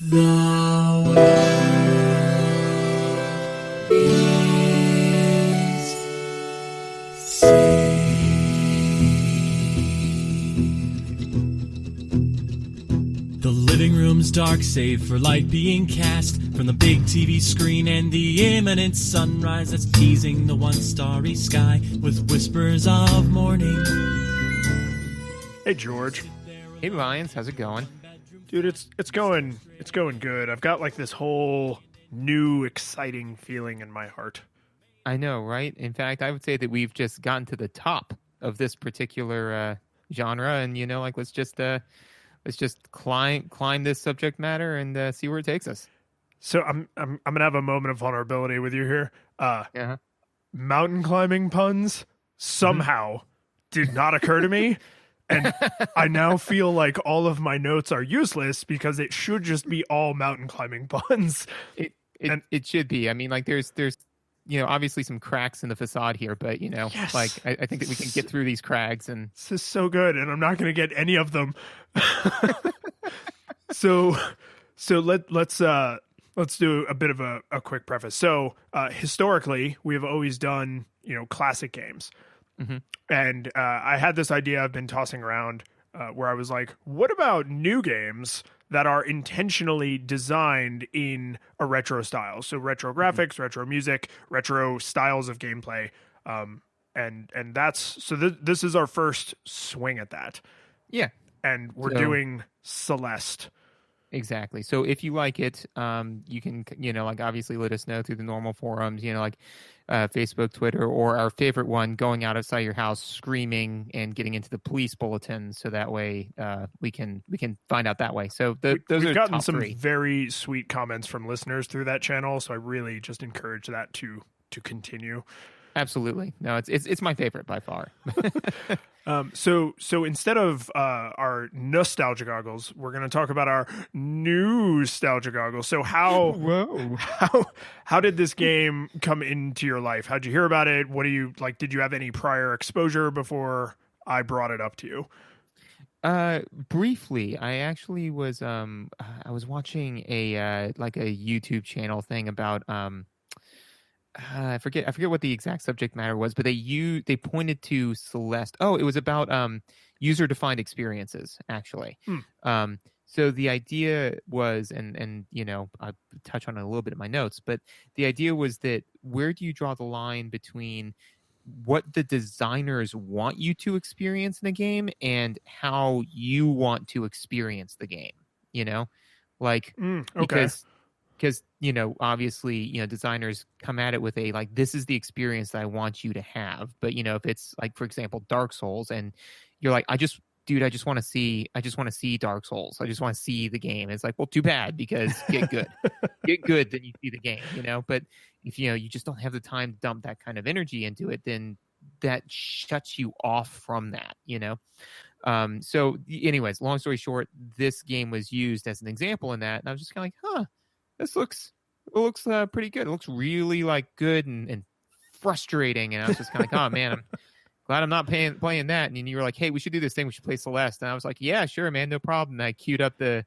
The world is saved. The living room's dark, save for light being cast from the big TV screen and the imminent sunrise that's teasing the one starry sky with whispers of morning. Hey, George. Hey, Lions, how's it going? Dude, it's going good. I've got like this whole new exciting feeling in my heart. I know, right? In fact, I would say that we've just gotten to the top of this particular genre, and let's just climb this subject matter and see where it takes us. So I'm gonna have a moment of vulnerability with you here. Yeah. Mountain climbing puns somehow did not occur to me. And I now feel like all of my notes are useless because it should just be all mountain climbing puns. It should be. I mean, like there's obviously some cracks in the facade here, but Yes. like I think that we can get through these cracks. And This is so good, and I'm not going to get any of them. So let's do a bit of a quick preface. So historically, we have always done classic games. Mm-hmm. And I had this idea I've been tossing around where I was like, what about new games that are intentionally designed in a retro style? So retro graphics, retro music, retro styles of gameplay. And that's so this is our first swing at that. yeah, And we're doing Celeste. exactly. So if you like it, you can, obviously let us know through the normal forums, Facebook, Twitter, or our favorite one, going out outside your house, screaming and getting into the police bulletin. So that way we can find out that way. So those We've are gotten top some three. very sweet comments from listeners through that channel. So I really just encourage that to continue. Absolutely. No, it's my favorite by far. So instead of our nostalgia goggles, we're going to talk about our NEWstalgia goggles. So how did this game come into your life? How'd you hear about it? What do you like? Did you have any prior exposure before I brought it up to you? Briefly, I actually was I was watching a YouTube channel thing about I forget what the exact subject matter was, but they pointed to Celeste. Oh, it was about user-defined experiences, actually. So the idea was, and I touch on it a little bit in my notes, but the idea was that where do you draw the line between what the designers want you to experience in a game and how you want to experience the game? Okay. Because obviously designers come at it with a this is the experience that I want you to have, but if it's like, for example, Dark Souls, and you're like, I just want to see Dark Souls, I just want to see the game. It's like, well, too bad, because get good then you see the game. But if you just don't have the time to dump that kind of energy into it, then that shuts you off from that. So anyways, long story short, this game was used as an example in that, and I was just kind of like, this looks pretty good. It looks really good and frustrating. And I was just kind of like, oh man, I'm glad I'm not playing that. And you were like, hey, we should do this thing. We should play Celeste. And I was like, yeah, sure, man, no problem. And I queued up the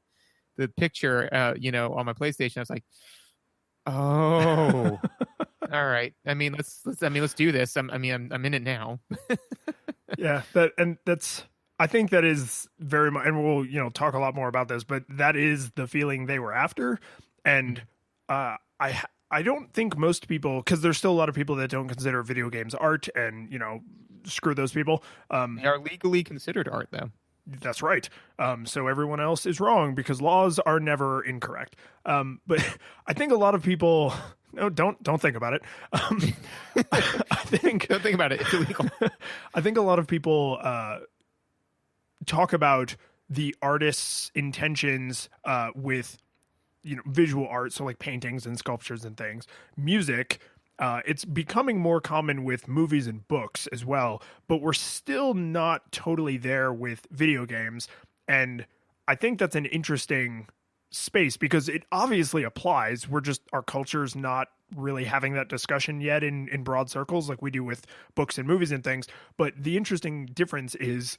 picture, on my PlayStation. I was like, oh, all right. I mean, let's do this. I'm in it now. Yeah, I think that is very much, and we'll talk a lot more about this, but that is the feeling they were after. And I don't think most people, because there's still a lot of people that don't consider video games art, and screw those people. They are legally considered art, though. That's right. So everyone else is wrong because laws are never incorrect. But I think a lot of people. No, don't think about it. I think Don't think about it. It's illegal. I think a lot of people talk about the artist's intentions with visual art, so like paintings and sculptures and things. Music, it's becoming more common with movies and books as well, but we're still not totally there with video games. And I think that's an interesting space because it obviously applies. Our culture's not really having that discussion yet in broad circles like we do with books and movies and things. But the interesting difference is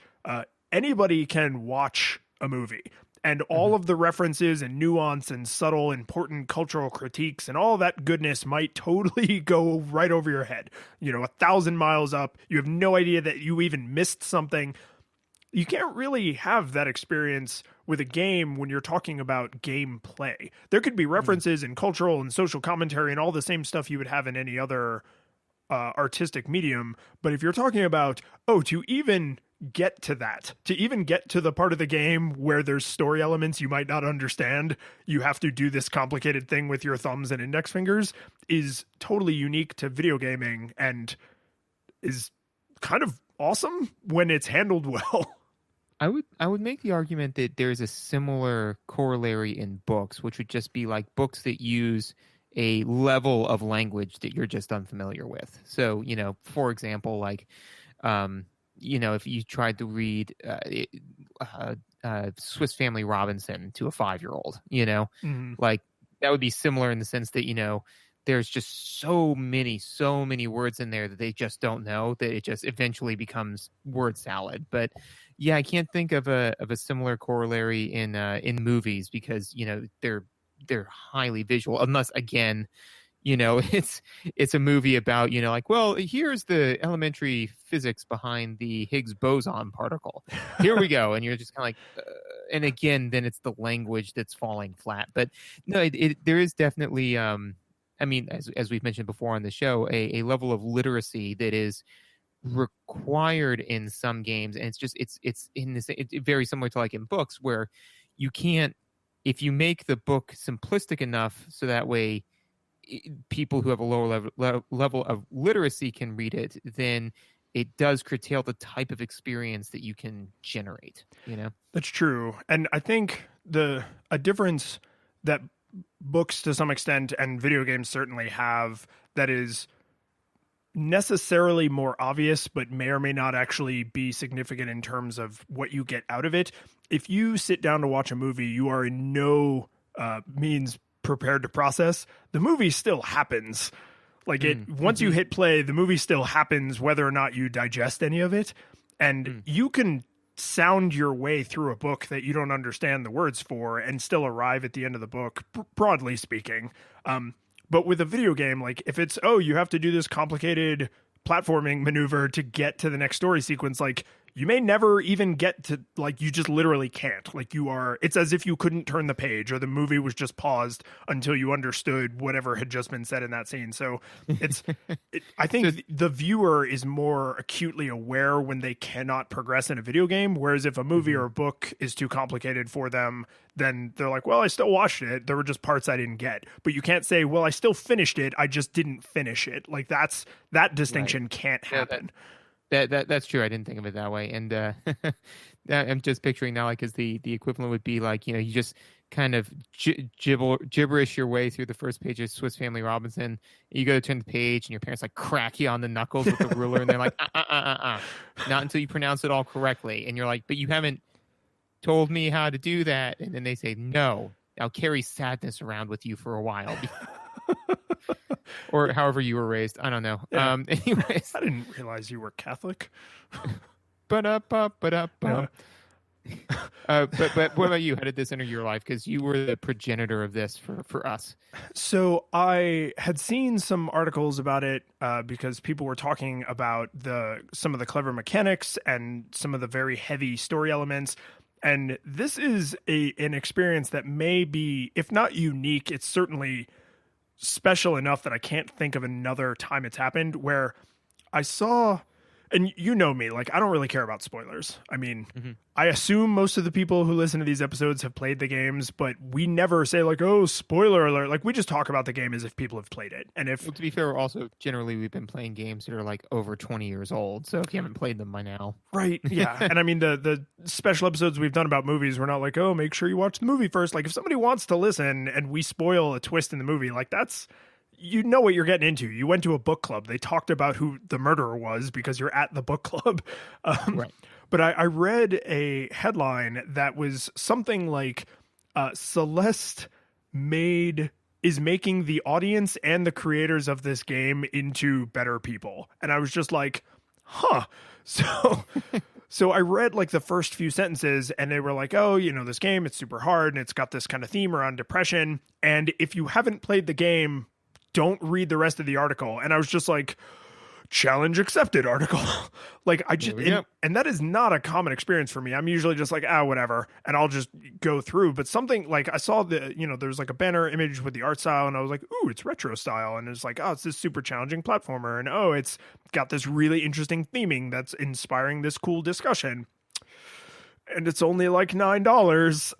anybody can watch a movie. And all of the references and nuance and subtle, important cultural critiques and all that goodness might totally go right over your head. 1,000 miles up, you have no idea that you even missed something. You can't really have that experience with a game when you're talking about gameplay. There could be references and cultural and social commentary and all the same stuff you would have in any other artistic medium. But if you're talking about, to even get to that, to even get to the part of the game where there's story elements you might not understand, you have to do this complicated thing with your thumbs and index fingers, is totally unique to video gaming and is kind of awesome when it's handled well. I would make the argument that there's a similar corollary in books, which would just be like books that use a level of language that you're just unfamiliar with. So, for example, like, if you tried to read Swiss Family Robinson to a 5-year-old, like that would be similar in the sense that, there's just so many words in there that they just don't know, that it just eventually becomes word salad. But yeah, I can't think of a similar corollary in movies because, they're highly visual, unless again, it's a movie about, well, here's the elementary physics behind the Higgs boson particle. Here we go. And you're just kind of like, and again, then it's the language that's falling flat. But no, there is definitely, as we've mentioned before on the show, a level of literacy that is required in some games. And it's very similar to like in books where you can't, if you make the book simplistic enough so that way people who have a lower level of literacy can read it, then it does curtail the type of experience that you can generate. That's true. And I think a difference that books to some extent and video games certainly have that is necessarily more obvious but may or may not actually be significant in terms of what you get out of it. If you sit down to watch a movie, you are in no means prepared to process. The movie still happens. Like once you hit play, the movie still happens whether or not you digest any of it. And you can sound your way through a book that you don't understand the words for and still arrive at the end of the book, broadly speaking. But with a video game, like if it's, you have to do this complicated platforming maneuver to get to the next story sequence, like you may never even get to, like, you just literally can't. Like it's as if you couldn't turn the page or the movie was just paused until you understood whatever had just been said in that scene. So I think the viewer is more acutely aware when they cannot progress in a video game. Whereas if a movie or a book is too complicated for them, then they're like, well, I still watched it. There were just parts I didn't get. But you can't say, well, I still finished it. I just didn't finish it. Like that distinction can't happen. That's true. I didn't think of it that way. And I'm just picturing now, like, as the equivalent would be like, you just kind of gibberish your way through the first page of Swiss Family Robinson. You go to turn the page and your parents like crack you on the knuckles with the ruler. And they're like, not until you pronounce it all correctly. And you're like, but you haven't told me how to do that. And then they say, no, I'll carry sadness around with you for a while. Or however you were raised. I don't know. Yeah. Anyways. I didn't realize you were Catholic. But what about you? How did this enter your life? Because you were the progenitor of this for us. So I had seen some articles about it because people were talking about some of the clever mechanics and some of the very heavy story elements. And this is an experience that may be, if not unique, it's certainly special enough that I can't think of another time it's happened where I saw, and you know me, like I don't really care about spoilers. I mean, I assume most of the people who listen to these episodes have played the games, but we never say like, oh, spoiler alert. Like we just talk about the game as if people have played it. And if, well, to be fair, also generally we've been playing games that are like over 20 years old. So if you haven't played them by now. Right. Yeah. And I mean, the special episodes we've done about movies, we're not like, oh, make sure you watch the movie first. Like if somebody wants to listen and we spoil a twist in the movie, like that's, you know what you're getting into. You went to a book club. They talked about who the murderer was because you're at the book club. Right. But I read a headline that was something like Celeste is making the audience and the creators of this game into better people. And I was just like, huh. So so I read like the first few sentences and they were like, oh, this game, it's super hard and it's got this kind of theme around depression. And if you haven't played the game, don't read the rest of the article. And I was just like, challenge accepted article. Like I just, and that is not a common experience for me. I'm usually just like, whatever. And I'll just go through, but something like I saw there's like a banner image with the art style and I was like, ooh, it's retro style. And it's like, oh, it's this super challenging platformer. And oh, it's got this really interesting theming that's inspiring this cool discussion. And it's only like $9.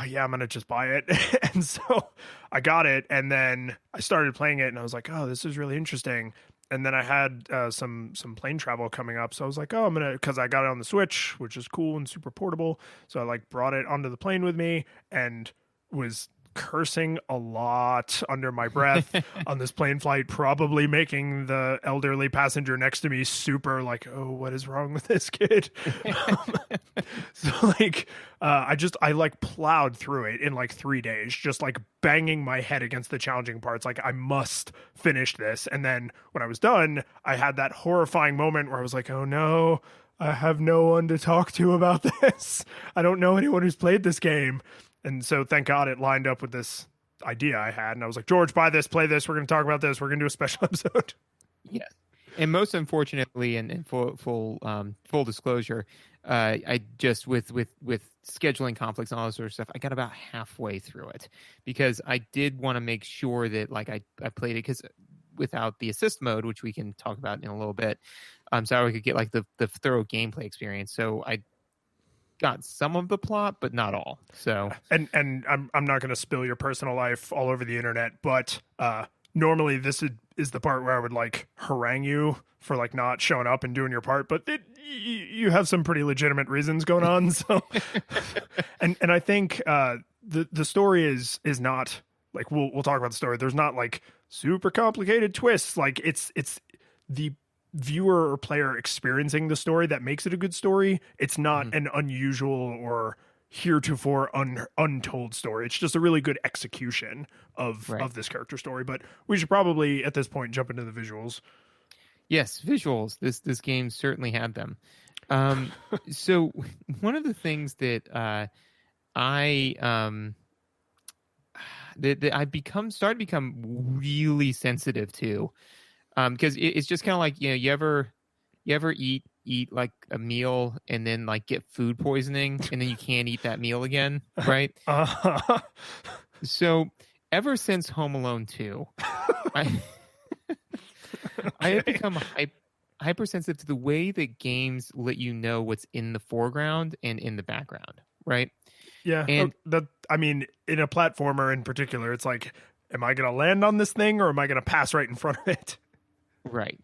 Yeah, I'm going to just buy it. And so I got it. And then I started playing it and I was like, oh, this is really interesting. And then I had some plane travel coming up. So I was like, oh, because I got it on the Switch, which is cool and super portable. So I like brought it onto the plane with me and was cursing a lot under my breath on this plane flight, probably making the elderly passenger next to me super like, oh, what is wrong with this kid? So like, I like plowed through it in like 3 days, just like banging my head against the challenging parts. Like I must finish this. And then when I was done, I had that horrifying moment where I was like, oh no, I have no one to talk to about this. I don't know anyone who's played this game. And so thank God it lined up with this idea I had. And I was like, George, buy this, play this. We're going to talk about this. We're going to do a special episode. Yes. And most unfortunately, and full disclosure, I just with scheduling conflicts and all this sort of stuff, I got about halfway through it because I did want to make sure that like I played it because without the assist mode, which we can talk about in a little bit, so I could get like the thorough gameplay experience. So I got some of the plot, but not all. So and I'm not going to spill your personal life all over the internet, but normally this is the part where I would like harangue you for like not showing up and doing your part, but you have some pretty legitimate reasons going on. So and I think the story is not like we'll talk about the story. There's not like super complicated twists. Like it's the viewer or player experiencing the story that makes it a good story. It's not an unusual or heretofore untold story. It's just a really good execution of this character story. But we should probably at this point jump into the visuals. Yes, visuals. This game certainly had them. So one of the things that I started to become really sensitive to, because it's just kind of like, you ever eat like a meal and then like get food poisoning and then you can't eat that meal again, right? So ever since Home Alone 2, I have become hypersensitive to the way that games let you know what's in the foreground and in the background, right? Yeah, and I mean, in a platformer in particular, it's like, am I going to land on this thing or am I going to pass right in front of it? Right.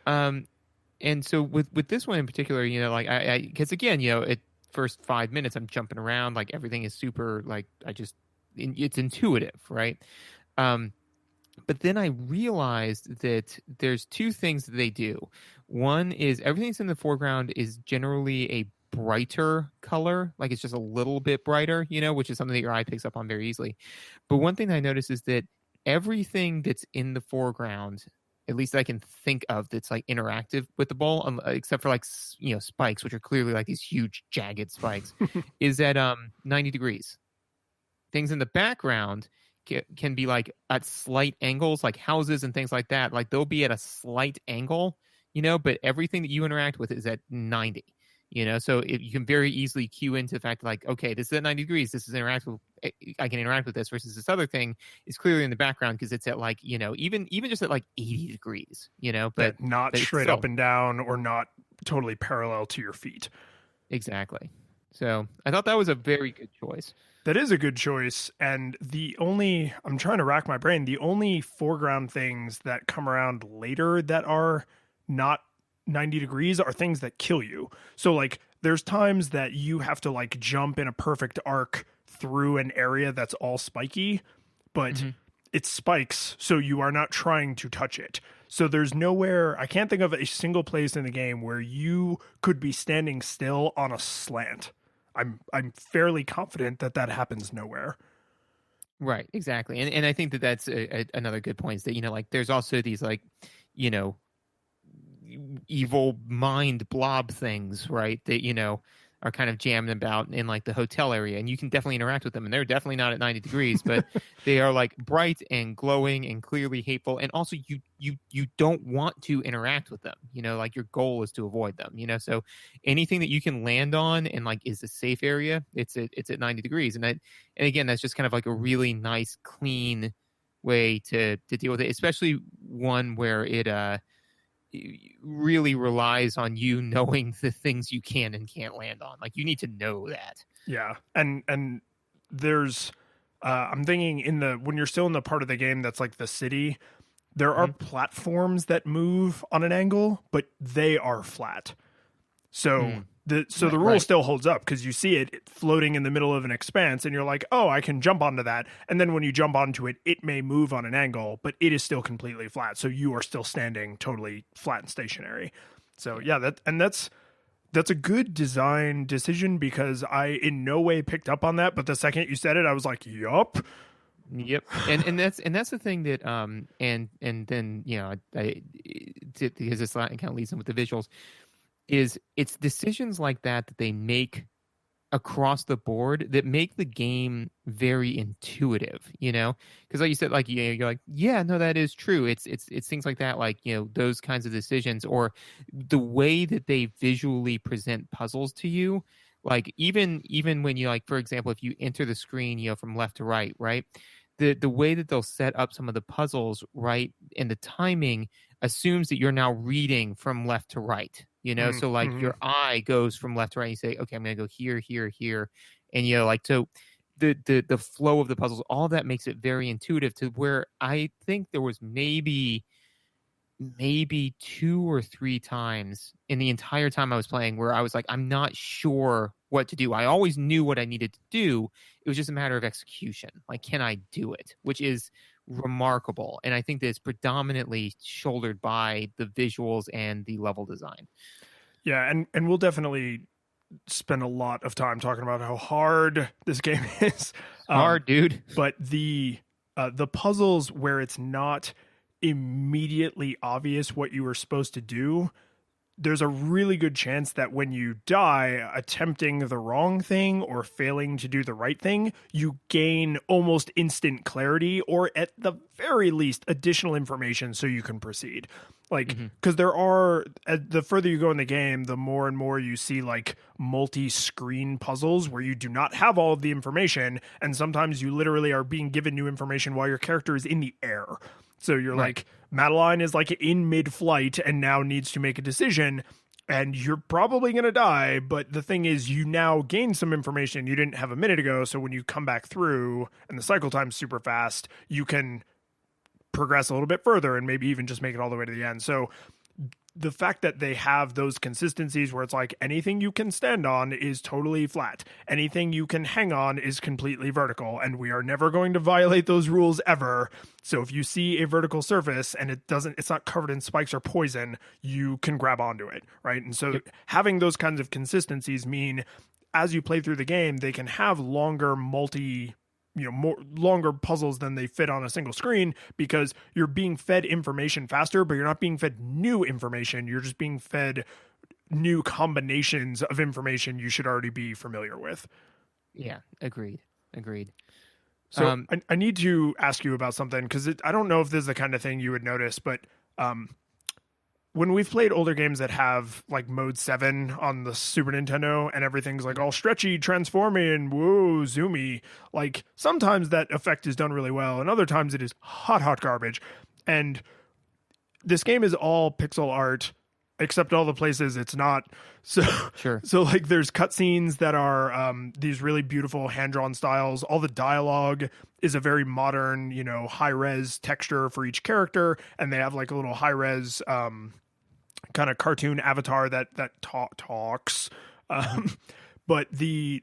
And so with this one in particular, like I because again, at first 5 minutes, I'm jumping around, like everything is super, like it's intuitive, right? But then I realized that there's two things that they do. One is everything that's in the foreground is generally a brighter color, like it's just a little bit brighter, which is something that your eye picks up on very easily. But one thing that I noticed is that everything that's in the foreground, at least I can think of, that's like interactive with the ball, except for like spikes, which are clearly like these huge jagged spikes, is at 90 degrees. Things in the background can be like at slight angles, like houses and things like that. Like they'll be at a slight angle, but everything that you interact with is at 90. So you can very easily cue into the fact like, okay, this is at 90 degrees. This is interactive. I can interact with this versus this other thing is clearly in the background because it's at like, even just at like 80 degrees, but not straight up and down or not totally parallel to your feet. Exactly. So I thought that was a very good choice. That is a good choice. And I'm trying to rack my brain. The only foreground things that come around later that are not 90 degrees are things that kill you. So like there's times that you have to like jump in a perfect arc through an area that's all spiky, but it's spikes, so you are not trying to touch it. So there's nowhere, I can't think of a single place in the game where you could be standing still on a slant. I'm fairly confident that happens nowhere. Right, exactly. And I think that's another good point is that, like there's also these like, evil mind blob things, right? That, are kind of jamming about in like the hotel area, and you can definitely interact with them, and they're definitely not at 90 degrees, but they are like bright and glowing and clearly hateful, and also you don't want to interact with them, like your goal is to avoid them, so anything that you can land on and like is a safe area, it's at 90 degrees, and again, that's just kind of like a really nice clean way to deal with it, especially one where it really relies on you knowing the things you can and can't land on. Like, you need to know that. Yeah. And there's I'm thinking when you're still in the part of the game that's like the city, there are platforms that move on an angle, but they are flat. So the rule still holds up because you see it floating in the middle of an expanse and you're like, oh, I can jump onto that. And then when you jump onto it, it may move on an angle, but it is still completely flat. So you are still standing totally flat and stationary. So yeah, that's a good design decision because I in no way picked up on that. But the second you said it, I was like, yup. Yep. And that's the thing that and then because this kind of leads in with the visuals, is it's decisions like that they make across the board that make the game very intuitive, because like you said, like, you're like, yeah, no, that is true. It's things like that, like, those kinds of decisions, or the way that they visually present puzzles to you, like even when you, like, for example, if you enter the screen, from left to right, the way that they'll set up some of the puzzles, right, and the timing assumes that you're now reading from left to right, so like your eye goes from left to right, and you say, okay, I'm gonna go here, here, here, and like, so the flow of the puzzles, all that makes it very intuitive, to where I think there was maybe 2 or 3 times in the entire time I was playing where I was like, I'm not sure what to do. I always knew what I needed to do. It was just a matter of execution. Like, can I do it? Which is remarkable. And I think that it's predominantly shouldered by the visuals and the level design. Yeah, and we'll definitely spend a lot of time talking about how hard this game is. Hard, dude. But the puzzles where it's not immediately obvious what you were supposed to do, there's a really good chance that when you die attempting the wrong thing or failing to do the right thing, you gain almost instant clarity, or at the very least additional information so you can proceed. Like, because there are, the further you go in the game, the more and more you see like multi-screen puzzles where you do not have all of the information, and sometimes you literally are being given new information while your character is in the air. So you're like, Madeline is like in mid-flight and now needs to make a decision, and you're probably going to die. But the thing is, you now gain some information you didn't have a minute ago. So when you come back through and the cycle time's super fast, you can progress a little bit further and maybe even just make it all the way to the end. So the fact that they have those consistencies where it's like anything you can stand on is totally flat, anything you can hang on is completely vertical, and we are never going to violate those rules ever. So if you see a vertical surface and it's not covered in spikes or poison, you can grab onto it, right? And so having those kinds of consistencies mean as you play through the game, they can have longer more longer puzzles than they fit on a single screen, because you're being fed information faster, but you're not being fed new information. You're just being fed new combinations of information you should already be familiar with. Yeah, agreed. So I need to ask you about something, because I don't know if this is the kind of thing you would notice, but when we've played older games that have like mode 7 on the Super Nintendo and everything's like all stretchy, transforming, and whoa, zoomy, like sometimes that effect is done really well, and other times it is hot garbage. And this game is all pixel art, except all the places it's not. So sure. So like there's cutscenes that are these really beautiful hand-drawn styles. All the dialogue is a very modern, high-res texture for each character, and they have like a little high-res kind of cartoon avatar that talks. But the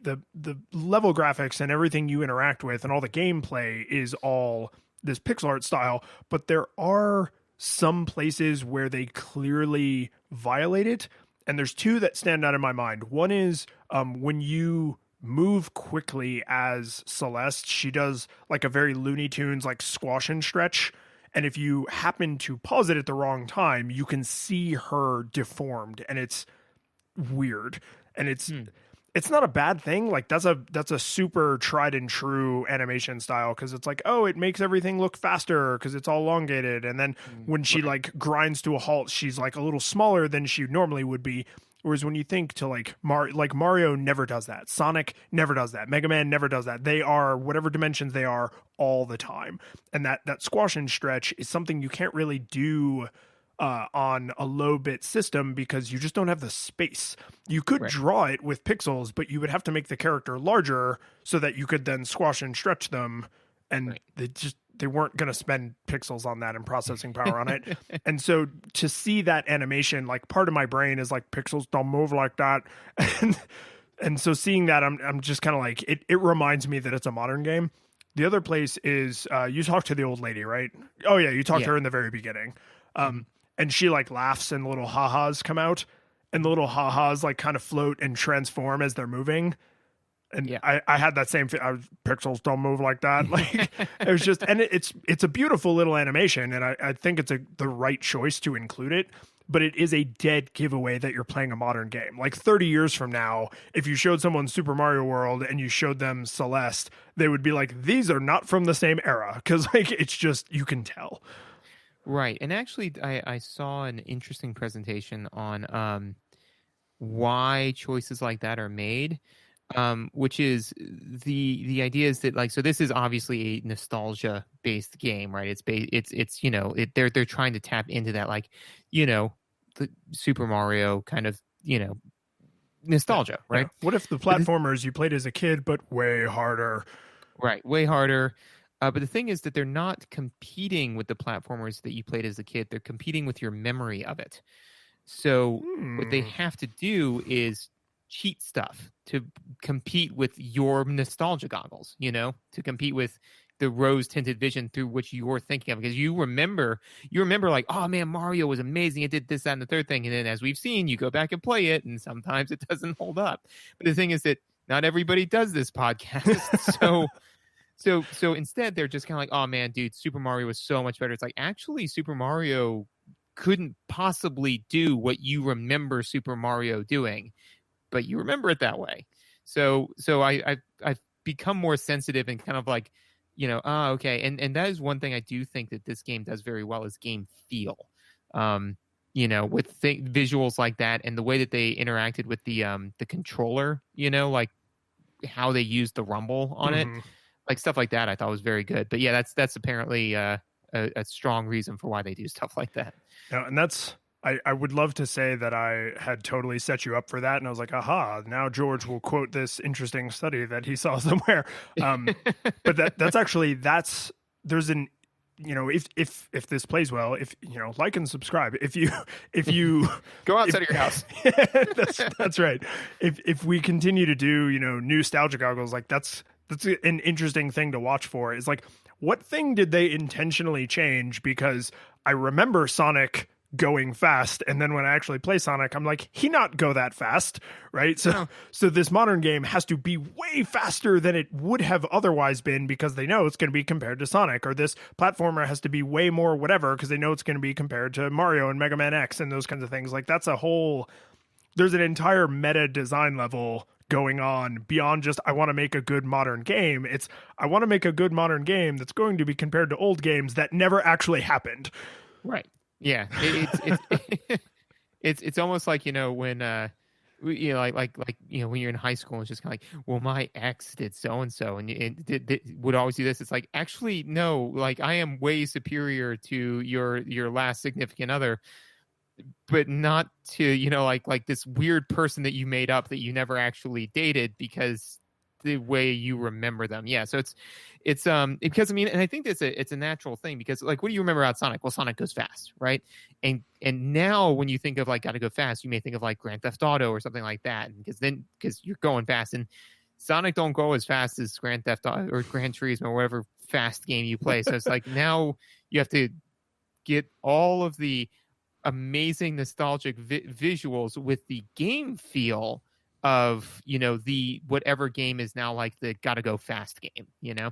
level graphics and everything you interact with and all the gameplay is all this pixel art style. But there are some places where they clearly violate it, and there's 2 that stand out in my mind. One is when you move quickly as Celeste, she does like a very Looney Tunes like squash and stretch, And if you happen to pause it at the wrong time, you can see her deformed, and it's weird. And it's not a bad thing. Like that's a super tried and true animation style, because it's like, oh, it makes everything look faster because it's all elongated, and then when she like grinds to a halt, she's like a little smaller than she normally would be. Whereas when you think to like Mario never does that, Sonic never does that, Mega Man never does that. They are whatever dimensions they are all the time, and that squash and stretch is something you can't really do on a low bit system, because you just don't have the space. You could draw it with pixels, but you would have to make the character larger so that you could then squash and stretch them. And they weren't going to spend pixels on that and processing power on it. And so to see that animation, like part of my brain is like, pixels don't move like that. And so seeing that, I'm just kind of like, it reminds me that it's a modern game. The other place is, you talked to the old lady, right? Oh yeah. You talked to her in the very beginning. And she like laughs and little ha-has come out, and the little ha-has like kind of float and transform as they're moving. And I had that same pixels don't move like that. Like it was just, and it's a beautiful little animation, and I think it's the right choice to include it, but it is a dead giveaway that you're playing a modern game. Like 30 years from now, if you showed someone Super Mario World and you showed them Celeste, they would be like, these are not from the same era. Cause like, it's just, you can tell. Right. And actually, I saw an interesting presentation on why choices like that are made, which is the idea is that, like, so this is obviously a nostalgia based game, right? It's you know, they're trying to tap into that, like, you know, the Super Mario kind of, you know, nostalgia, right? Yeah. What if the platformers you played as a kid, but way harder? Right. Way harder. But the thing is that they're not competing with the platformers that you played as a kid. They're competing with your memory of it. So what they have to do is cheat stuff to compete with your nostalgia goggles, you know, to compete with the rose-tinted vision through which you're thinking of. Because you remember like, oh man, Mario was amazing. It did this, that, and the third thing. And then as we've seen, you go back and play it, and sometimes it doesn't hold up. But the thing is that not everybody does this podcast. So instead, they're just kind of like, oh man, dude, Super Mario was so much better. It's like, actually, Super Mario couldn't possibly do what you remember Super Mario doing, but you remember it that way. So I've become more sensitive and kind of like, you know, okay. And that is one thing I do think that this game does very well, is game feel. You know, with visuals like that, and the way that they interacted with the controller, you know, like how they used the rumble on it. Like stuff like that, I thought was very good. But yeah, that's apparently a strong reason for why they do stuff like that. Yeah, and that's, I would love to say that I had totally set you up for that, and I was like, aha, now George will quote this interesting study that he saw somewhere. But there's an, you know, if this plays well, if you know, like and subscribe. If you go outside of your house, that's right. If we continue to do, you know, NEWstalgia goggles, like that's an interesting thing to watch for, is like, what thing did they intentionally change? Because I remember Sonic going fast, and then when I actually play Sonic, I'm like, he not go that fast, right? So this modern game has to be way faster than it would have otherwise been, because they know it's going to be compared to Sonic, or this platformer has to be way more whatever because they know it's going to be compared to Mario and Mega Man X and those kinds of things. Like there's an entire meta design level going on beyond just, I want to make a good modern game. It's, I want to make a good modern game that's going to be compared to old games that never actually happened. Right. Yeah. It's almost like, you know, when you know, like you know, when you're in high school, it's just kind of like, well, my ex did so and so, and it would always do this. It's like, actually, no, like I am way superior to your last significant other, but not to, you know, like this weird person that you made up that you never actually dated, because the way you remember them. Yeah. So it's because, I mean, and I think it's a natural thing, because like, what do you remember about Sonic? Well, Sonic goes fast, right? And now when you think of like, gotta go fast, you may think of like Grand Theft Auto or something like that. Because you're going fast, and Sonic don't go as fast as Grand Theft Auto or Gran Turismo or whatever fast game you play. So it's like, now you have to get all of the amazing nostalgic visuals with the game feel of, you know, the whatever game is now like the gotta go fast game, you know.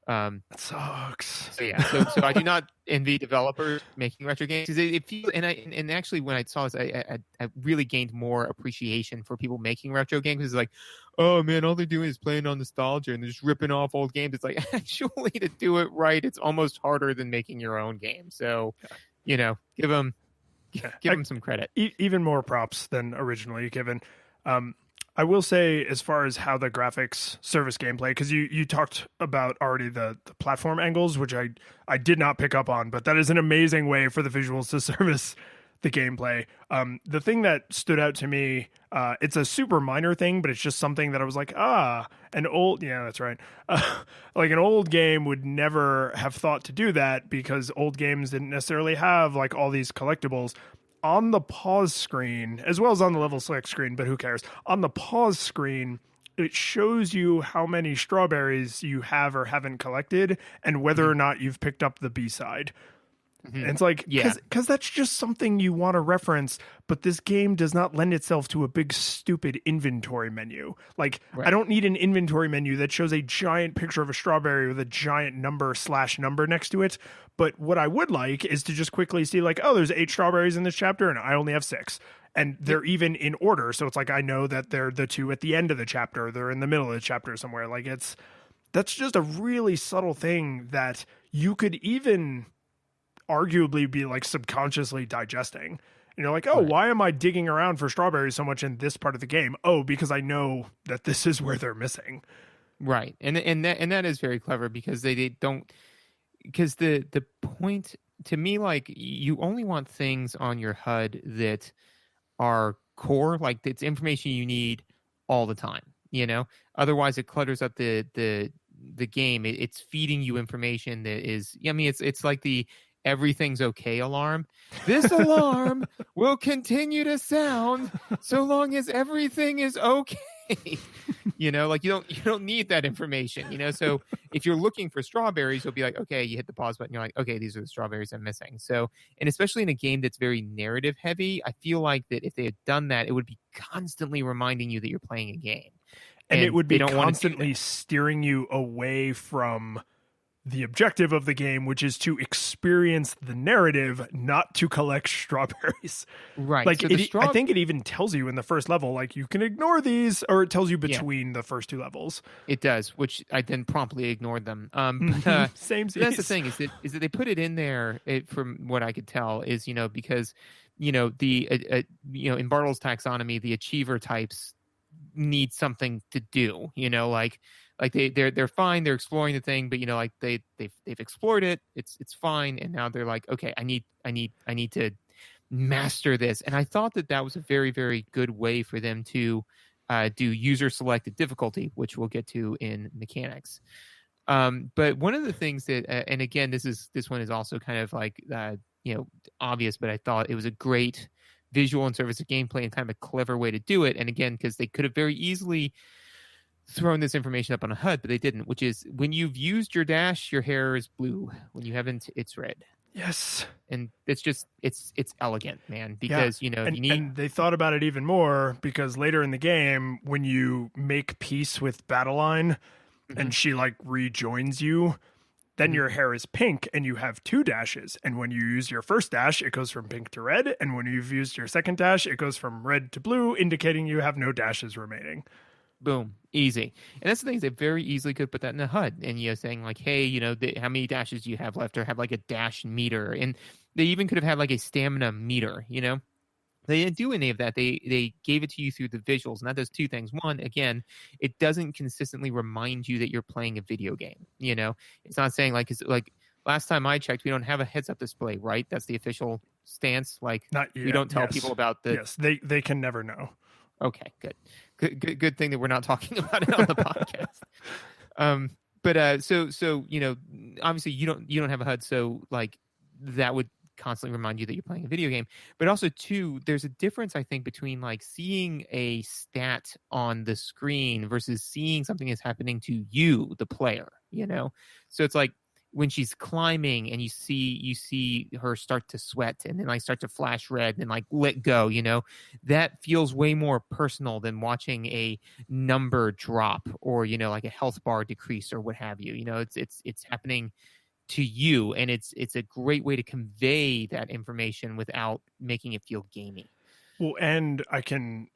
That sucks. So yeah, so I do not envy developers making retro games because it feels and actually when I saw this, I really gained more appreciation for people making retro games. It's like, oh man, all they're doing is playing on nostalgia and they're just ripping off old games. It's like actually to do it right, it's almost harder than making your own game. So, give them some credit. Even more props than originally given. I will say, as far as how the graphics service gameplay, because you talked about already the platform angles, which I did not pick up on, but that is an amazing way for the visuals to service the gameplay. The thing that stood out to me, it's a super minor thing, but it's just something that I was like, that's right. Like an old game would never have thought to do that because old games didn't necessarily have like all these collectibles. On the pause screen, as well as on the level select screen, but who cares? On the pause screen, it shows you how many strawberries you have or haven't collected and whether or not you've picked up the B-side. And it's like, because that's just something you want to reference, but this game does not lend itself to a big, stupid inventory menu. Like, I don't need an inventory menu that shows a giant picture of a strawberry with a giant number next to it. But what I would like is to just quickly see, like, oh, there's 8 strawberries in this chapter, and I only have 6. And they're even in order. So it's like, I know that they're the 2 at the end of the chapter. They're in the middle of the chapter somewhere. Like, that's just a really subtle thing that you could even arguably be like subconsciously digesting. And you're like, why am I digging around for strawberries so much in this part of the game? Oh, because I know that this is where they're missing. Right. And that is very clever because they don't, because the point to me, like you only want things on your HUD that are core, like it's information you need all the time, otherwise it clutters up the game. It's feeding you information that is, it's like the everything's okay alarm. This alarm will continue to sound so long as everything is okay. Like you don't need that information, so if you're looking for strawberries, you'll be like, okay, you hit the pause button, you're like, okay, these are the strawberries I'm missing. So, and especially in a game that's very narrative heavy, I feel like that if they had done that, it would be constantly reminding you that you're playing a game, and it would be constantly steering you away from the objective of the game, which is to experience the narrative, not to collect strawberries. Right. Like, so I think it even tells you in the first level, like, you can ignore these, or it tells you between the first 2 levels. It does, which I then promptly ignored them. Same. That's the thing is that they put it in there. From what I could tell, is because the in Bartle's taxonomy, the achiever types need something to do. Like they're fine, they're exploring the thing, but like they've explored it, it's fine, and now they're like, okay, I need to master this. And I thought that was a very, very good way for them to do user selected difficulty, which we'll get to in mechanics. But one of the things that, and again, this one is also kind of like obvious, but I thought it was a great visual and service of gameplay and kind of a clever way to do it. And again, because they could have very easily thrown this information up on a HUD, but they didn't, which is when you've used your dash, your hair is blue. When you haven't, it's red. Yes. And it's just, it's elegant, man, because, and they thought about it even more because later in the game, when you make peace with Battleline and she like rejoins you, then your hair is pink and you have 2 dashes. And when you use your first dash, it goes from pink to red. And when you've used your second dash, it goes from red to blue, indicating you have no dashes remaining. Boom, easy. And that's the thing, is they very easily could put that in the HUD and saying like, hey, how many dashes do you have left, or have like a dash meter. And they even could have had like a stamina meter. They didn't do any of that. They gave it to you through the visuals, and that does 2 things. One, again, it doesn't consistently remind you that you're playing a video game. It's not saying like, it's like last time I checked, we don't have a heads-up display, right? That's the official stance. Like, we don't tell people about the. Yes, they can never know. Okay, good thing that we're not talking about it on the podcast. But so obviously you don't have a HUD, so like that would constantly remind you that you're playing a video game. But also, 2, there's a difference, I think, between like seeing a stat on the screen versus seeing something that's happening to you, the player. So it's like, when she's climbing and you see her start to sweat and then like start to flash red and like let go, that feels way more personal than watching a number drop or, like a health bar decrease or what have you. It's happening to you, and it's a great way to convey that information without making it feel gamey. Well, and I can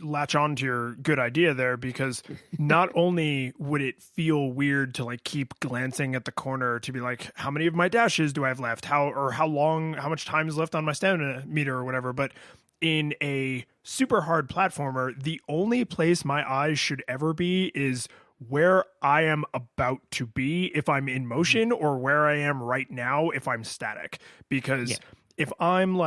latch on to your good idea there, because not only would it feel weird to like keep glancing at the corner to be like, how many of my dashes do I have left? How much time is left on my stamina meter or whatever. But in a super hard platformer, the only place my eyes should ever be is where I am about to be if I'm in motion, or where I am right now if I'm static. Because if I'm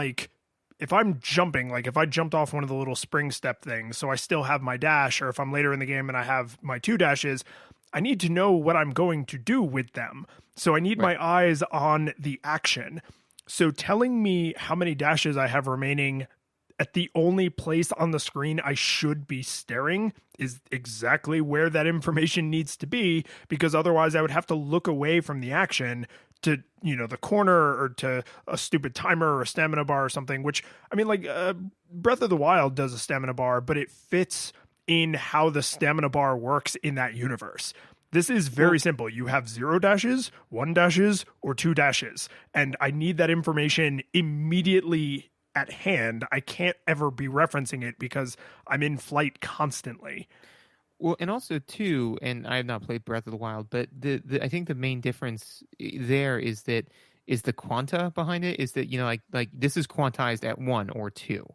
jumping, like if I jumped off one of the little spring step things, so I still have my dash, or if I'm later in the game and I have my 2 dashes, I need to know what I'm going to do with them. So I need my eyes on the action. So telling me how many dashes I have remaining at the only place on the screen I should be staring is exactly where that information needs to be, because otherwise I would have to look away from the action to, the corner, or to a stupid timer or a stamina bar or something, which, I mean, like Breath of the Wild does a stamina bar, but it fits in how the stamina bar works in that universe. This is very simple. You have 0 dashes, 1 dashes, or 2 dashes, and I need that information immediately at hand. I can't ever be referencing it because I'm in flight constantly. Well, and also too, and I have not played Breath of the Wild, but I think the main difference there is the quanta behind it, is that like this is quantized at 1 or 2,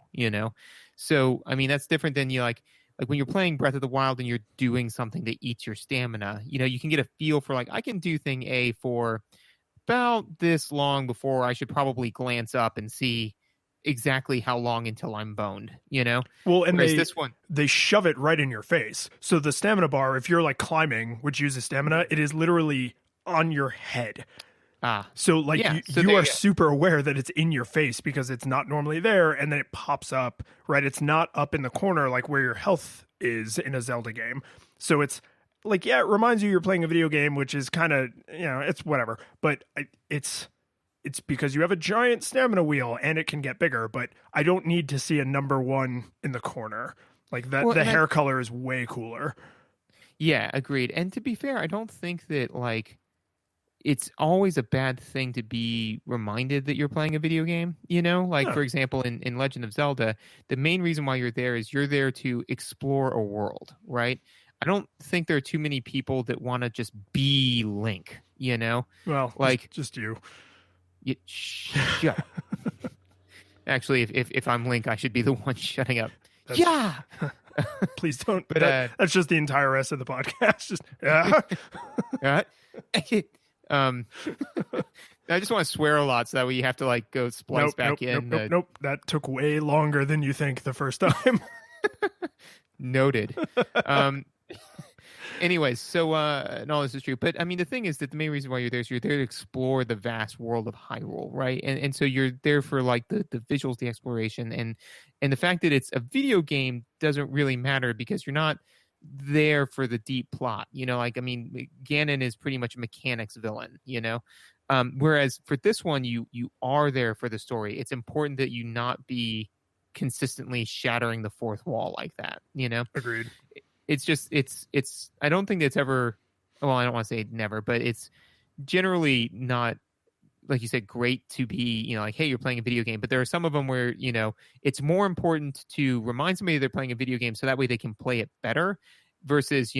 So I mean that's different than like when you're playing Breath of the Wild and you're doing something that eats your stamina. You can get a feel for like, I can do thing A for about this long before I should probably glance up and see exactly how long until I'm boned, Well, and this one, they shove it right in your face. So the stamina bar, if you're like climbing, which uses stamina, it is literally on your head. So like you are super aware that it's in your face because it's not normally there, and then it pops up, right? It's not up in the corner like where your health is in a Zelda game. So it's like, it reminds you're playing a video game, which is kind of, it's whatever, but it's because you have a giant stamina wheel and it can get bigger, but I don't need to see a number 1 in the corner. Like that, the hair color is way cooler. Yeah, agreed. And to be fair, I don't think that like it's always a bad thing to be reminded that you're playing a video game, for example, in Legend of Zelda, the main reason why you're there is you're there to explore a world, right? I don't think there are too many people that want to just be Link, Well, like just you. Shut. Actually, if I'm Link, I should be the one shutting up. Please don't. But that's just the entire rest of the podcast. Just I just want to swear a lot, so that way you have to like go splice back in. Nope. That took way longer than you think the first time. Noted. Anyways, so all this is true, but I mean the thing is that the main reason why you're there is you're there to explore the vast world of Hyrule, right? And so you're there for like the visuals, the exploration, and the fact that it's a video game doesn't really matter because you're not there for the deep plot. Like I mean, Ganon is pretty much a mechanics villain, whereas for this one, you are there for the story. It's important that you not be consistently shattering the fourth wall like that. Agreed. It's just it's I don't think it's ever, well, I don't want to say never, but it's generally not, like you said, great to be, like, hey, you're playing a video game. But there are some of them where, it's more important to remind somebody they're playing a video game so that way they can play it better versus,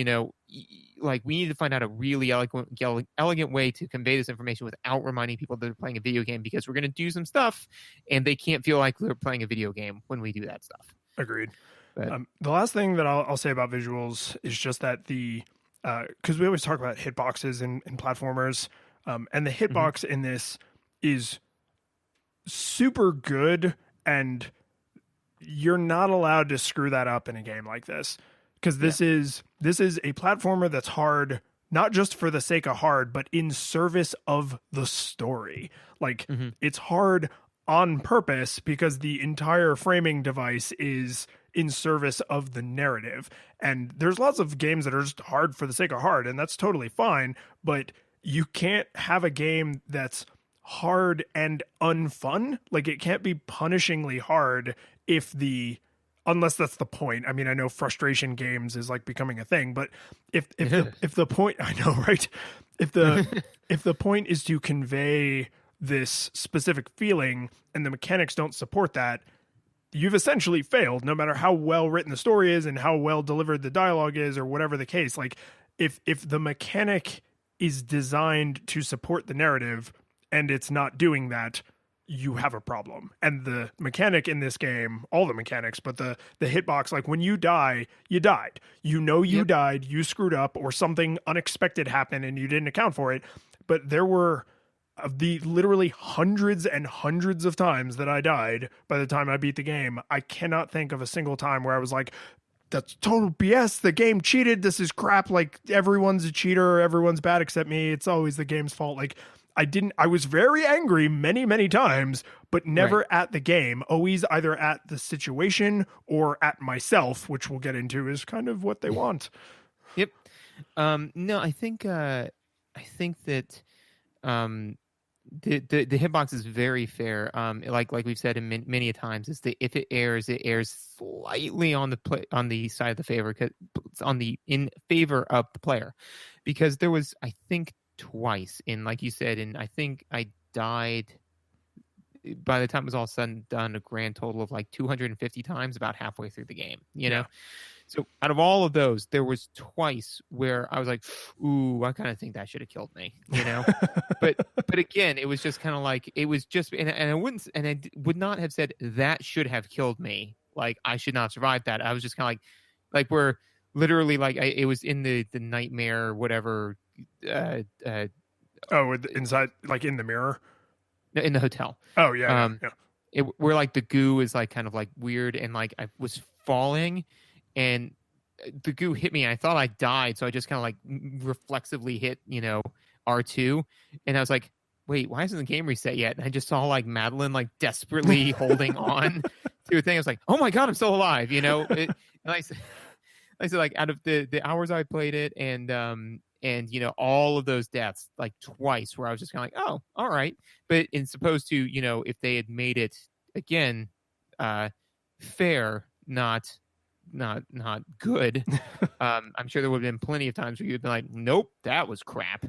like we need to find out a really elegant way to convey this information without reminding people that they're playing a video game, because we're going to do some stuff and they can't feel like they're playing a video game when we do that stuff. Agreed. The last thing that I'll say about visuals is just that because we always talk about hitboxes in platformers, and the hitbox in this is super good, and you're not allowed to screw that up in a game like this, because this is a platformer that's hard, not just for the sake of hard, but in service of the story. Like it's hard on purpose because the entire framing device is in service of the narrative. And there's lots of games that are just hard for the sake of hard, and that's totally fine. But you can't have a game that's hard and unfun. Like it can't be punishingly hard if the unless that's the point. I mean, I know frustration games is like becoming a thing, but if the point I know, right? If the point is to convey this specific feeling and the mechanics don't support that, you've essentially failed, no matter how well written the story is and how well delivered the dialogue is or whatever the case. Like if the mechanic is designed to support the narrative and it's not doing that, you have a problem. And the mechanic in this game, all the mechanics, but the hitbox, like when you die, you died. You know you died, you screwed up, or something unexpected happened and you didn't account for it. But there were the literally hundreds and hundreds of times that I died by the time I beat the game. I cannot think of a single time where I was like, that's total BS. The game cheated. This is crap. Like everyone's a cheater. Everyone's bad except me. It's always the game's fault. Like I was very angry many, many times, but never at the game, always either at the situation or at myself, which we'll get into is kind of what they want. Yep. No, I think that the hitbox is very fair. Like we've said in many a times, is that if it airs slightly on the side of the favor, in favor of the player, because there was, I think, twice in, like you said, and I think I died by the time it was all said and done a grand total of like 250 times about halfway through the game, you know? So out of all of those, there was twice where I was like, ooh, I kind of think that should have killed me, you know? but again, it was just kind of like, it was just, and I would not have said that should have killed me. Like I should not survive that. I was just kind of like we're literally like, it was in the nightmare or whatever. Inside, like in the mirror? In the hotel. Oh, yeah. Where like the goo is like kind of like weird, and like I was falling and the goo hit me and I thought I died, so I just kind of like reflexively hit, R2, and I was like, wait, why isn't the game reset yet? And I just saw like Madeline like desperately holding on to a thing. I was like, oh my god, I'm still alive, and I said like out of the hours I played it and all of those deaths, like twice, where I was just kind of like, oh, all right. But it's supposed to, if they had made it again, fair, not good. I'm sure there would have been plenty of times where you'd been like, nope, that was crap.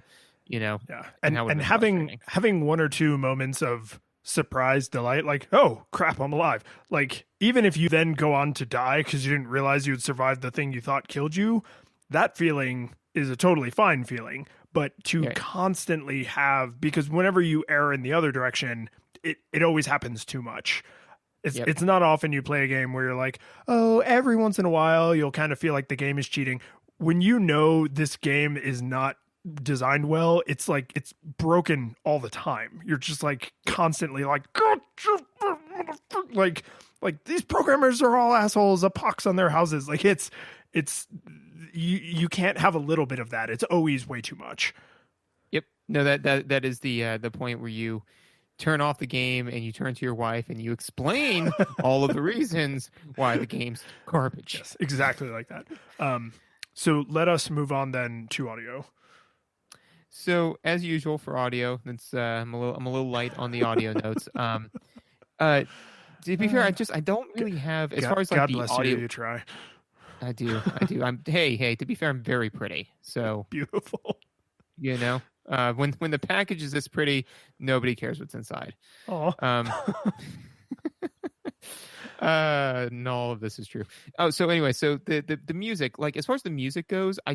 Yeah. And having one or two moments of surprise delight, like, oh crap, I'm alive. Like, even if you then go on to die because you didn't realize you had survived the thing you thought killed you, that feeling is a totally fine feeling. But to constantly have, because whenever you err in the other direction, it always happens too much. It's not often you play a game where you're like, oh, every once in a while you'll kind of feel like the game is cheating. When you know this game is not designed well, it's like it's broken all the time. You're just like constantly like, like these programmers are all assholes, a pox on their houses. Like it's you can't have a little bit of that. It's always way too much. Yep. No, that is the point where you turn off the game and you turn to your wife and you explain all of the reasons why the game's garbage. Yes, exactly like that. So let us move on then to audio. So as usual for audio, it's I'm a little light on the audio notes. To be fair, I don't really have as far as like God the bless audio. You try. I do. Hey. To be fair, I'm very pretty. So beautiful. When the package is this pretty, nobody cares what's inside. Oh. And all of this is true. Oh, so anyway, so the music, like as far as the music goes, I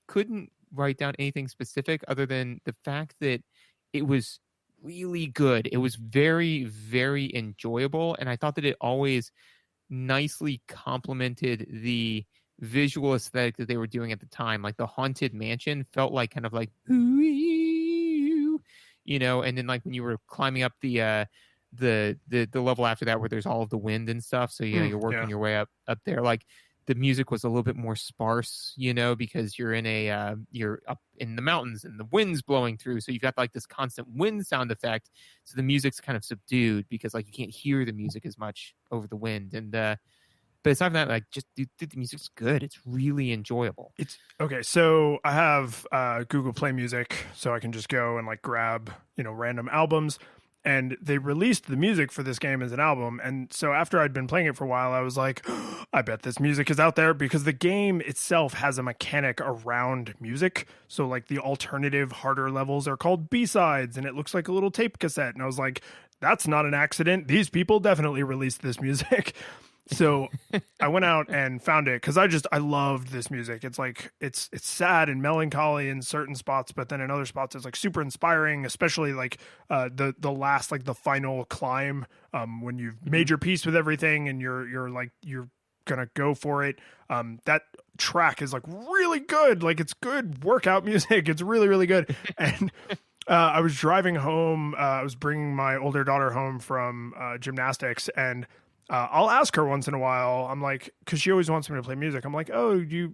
couldn't write down anything specific other than the fact that it was really good. It was very, very enjoyable, and I thought that it always nicely complemented the visual aesthetic that they were doing at the time. Like the haunted mansion felt like kind of like, and then like when you were climbing up the level after that where there's all of the wind and stuff, so you're working your way up there, like the music was a little bit more sparse, because you're up in the mountains and the wind's blowing through, so you've got like this constant wind sound effect, so the music's kind of subdued because like you can't hear the music as much over the wind. And But aside from that, like, just dude, the music's good. It's really enjoyable. It's okay. So I have Google Play Music, so I can just go and like grab, random albums. And they released the music for this game as an album. And so after I'd been playing it for a while, I was like, I bet this music is out there, because the game itself has a mechanic around music. So like the alternative harder levels are called B-sides, and it looks like a little tape cassette. And I was like, that's not an accident. These people definitely released this music. So I went out and found it because I loved this music. It's like it's sad and melancholy in certain spots, but then in other spots it's like super inspiring, especially like the last, like the final climb, when you've made your peace with everything and you're gonna go for it. That track is like really good. Like, it's good workout music. It's really, really good. And I was driving home. I was bringing my older daughter home from gymnastics, and I'll ask her once in a while. I'm like, because she always wants me to play music. I'm like, oh, do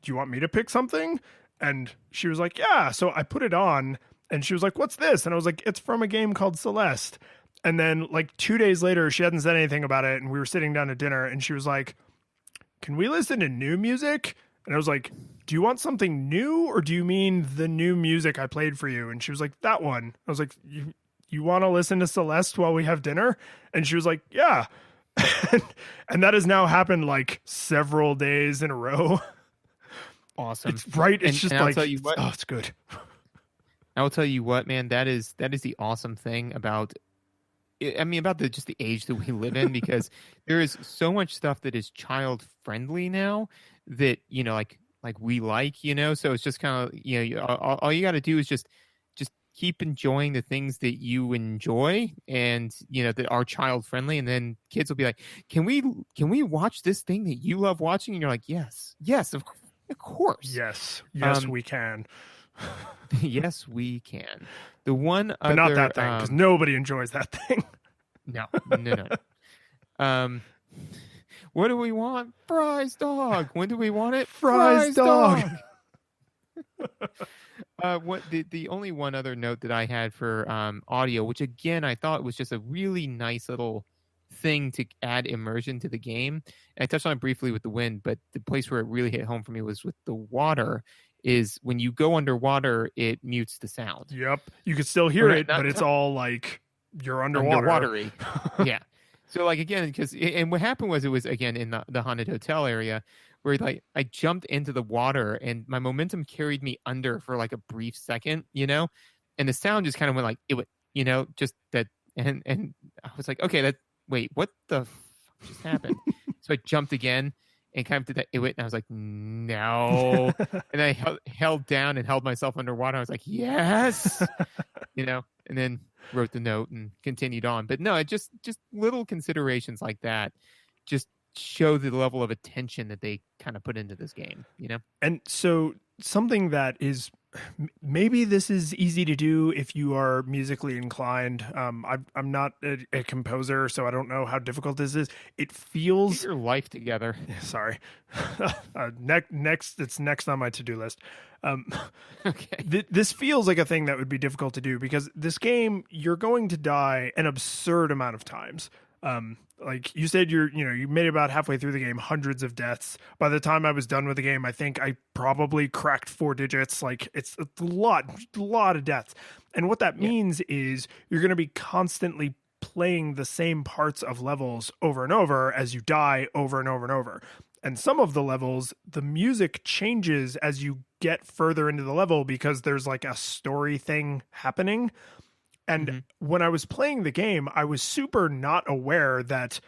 you want me to pick something? And she was like, yeah. So I put it on, and she was like, what's this? And I was like, it's from a game called Celeste. And then like 2 days later, she hadn't said anything about it, and we were sitting down to dinner, and she was like, can we listen to new music? And I was like, do you want something new, or do you mean the new music I played for you? And she was like, that one. I was like, you want to listen to Celeste while we have dinner? And she was like, yeah. And that has now happened like several days in a row. Awesome. It's right. It's just and I'll like, tell you what, oh, it's good. I will tell you what, man, that is the awesome thing about, I mean, about just the age that we live in, because there is so much stuff that is child friendly now that, like we like, so it's just kind of, all you got to do is just keep enjoying the things that you enjoy and, that are child friendly. And then kids will be like, can we watch this thing that you love watching? And you're like, yes, of course. Yes, we can. Yes, we can. The one but not that thing, because nobody enjoys that thing. No. What do we want? Fries dog. When do we want it? Fries dog. What the only one other note that I had for audio, which again I thought was just a really nice little thing to add immersion to the game. And I touched on it briefly with the wind, but the place where it really hit home for me was with the water. Is when you go underwater, it mutes the sound. Yep, you can still hear it, but it's all like you're underwater. Underwatery. Yeah. So like again, and what happened was, it was again in the haunted hotel area, where like I jumped into the water and my momentum carried me under for like a brief second, and the sound just kind of went like it would, just that, and I was like, okay, wait, what the fuck just happened? So I jumped again and kind of did that, and I was like, no, and I held down and held myself underwater. I was like, yes, and then wrote the note and continued on. But no, it just little considerations like that just show the level of attention that they kind of put into this game, And so something that is, maybe this is easy to do if you are musically inclined. I'm not a composer, so I don't know how difficult this is. It feels... Get your life together. Sorry. It's next on my to-do list. Okay. This feels like a thing that would be difficult to do, because this game, you're going to die an absurd amount of times. Like you said, you made it about halfway through the game, hundreds of deaths. By the time I was done with the game, I think I probably cracked 4 digits. Like, it's a lot of deaths. And what that means is you're going to be constantly playing the same parts of levels over and over as you die over and over and over. And some of the levels, the music changes as you get further into the level, because there's like a story thing happening. And when I was playing the game, I was super not aware that,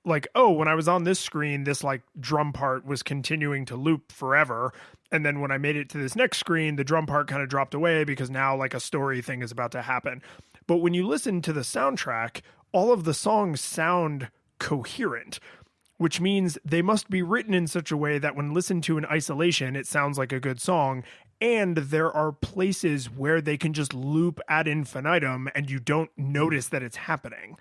like, oh, when I was on this screen, this like drum part was continuing to loop forever. And then when I made it to this next screen, the drum part kind of dropped away, because now like a story thing is about to happen. But when you listen to the soundtrack, all of the songs sound coherent, which means they must be written in such a way that when listened to in isolation, it sounds like a good song. And there are places where they can just loop ad infinitum and you don't notice that it's happening.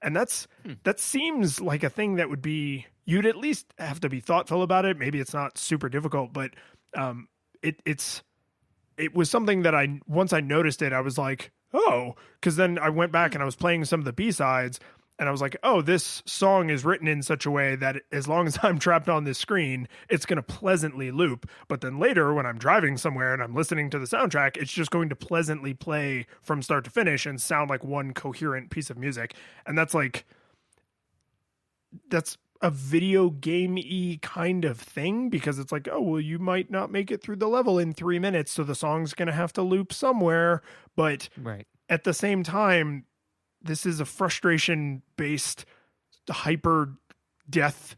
And that seems like a thing that would be, you'd at least have to be thoughtful about it. Maybe it's not super difficult, but it was something that once I noticed it, I was like, oh, because then I went back and I was playing some of the B-sides, and I was like, oh, this song is written in such a way that as long as I'm trapped on this screen, it's going to pleasantly loop. But then later, when I'm driving somewhere and I'm listening to the soundtrack, it's just going to pleasantly play from start to finish and sound like one coherent piece of music. And that's a video game-y kind of thing, because it's like, oh, well, you might not make it through the level in 3 minutes, so the song's going to have to loop somewhere. But at the same time, this is a frustration-based hyper death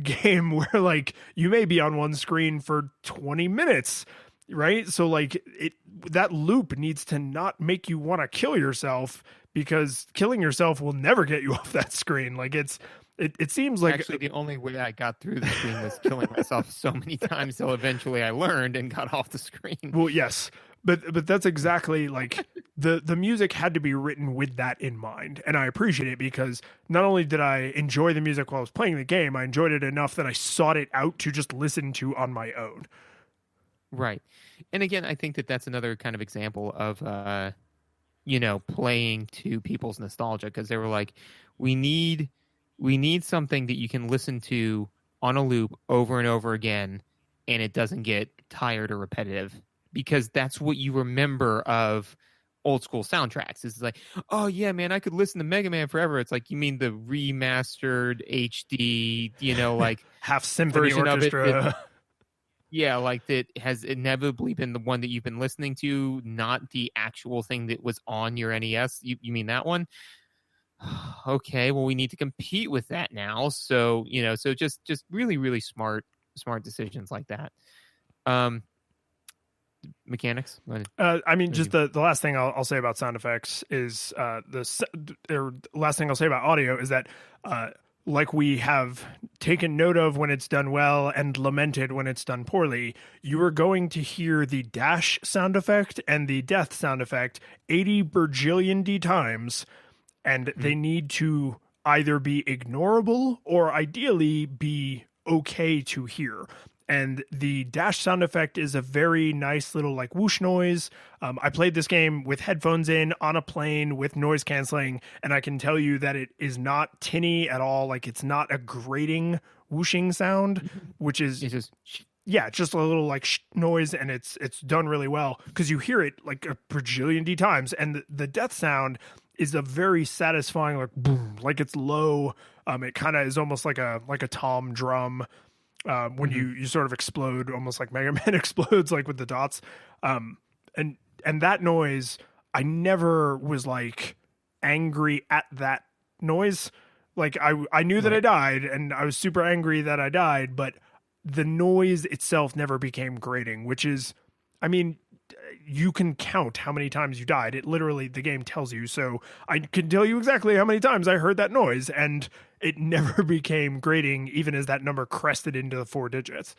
game where like you may be on one screen for 20 minutes, right? So like that loop needs to not make you want to kill yourself, because killing yourself will never get you off that screen. Like it seems like actually the only way I got through the screen was killing myself so many times till eventually I learned and got off the screen. Well, yes, but that's exactly like the music had to be written with that in mind, and I appreciate it, because not only did I enjoy the music while I was playing the game, I enjoyed it enough that I sought it out to just listen to on my own. Right, and again, I think that that's another kind of example of playing to people's nostalgia, because they were like, we need something that you can listen to on a loop over and over again, and it doesn't get tired or repetitive, because that's what you remember of old school soundtracks. It's like, oh yeah, man, I could listen to Mega Man forever. It's like, you mean the remastered HD, like half symphony orchestra. Yeah, like that has inevitably been the one that you've been listening to, not the actual thing that was on your NES. You mean that one? Okay, well, we need to compete with that now. So, so just really, really smart decisions like that. Mechanics? I mean, just the last thing I'll say about sound effects is last thing I'll say about audio is that like we have taken note of when it's done well and lamented when it's done poorly, you are going to hear the dash sound effect and the death sound effect 80 bajillion D times, and they need to either be ignorable or ideally be okay to hear. And the dash sound effect is a very nice little like whoosh noise. I played this game with headphones in on a plane with noise canceling, and I can tell you that it is not tinny at all. Like, it's not a grating whooshing sound, which is just a little like noise, and it's done really well because you hear it like a bajillion D times. And the death sound is a very satisfying like boom, like it's low. It kind of is almost like a tom drum. When you sort of explode, almost like Mega Man explodes, like with the dots. And that noise, I never was like angry at that noise. Like I knew that I died, and I was super angry that I died, but the noise itself never became grating, which is, I mean, you can count how many times you died. It literally, the game tells you. So I can tell you exactly how many times I heard that noise, and it never became grating, even as that number crested into the 4 digits.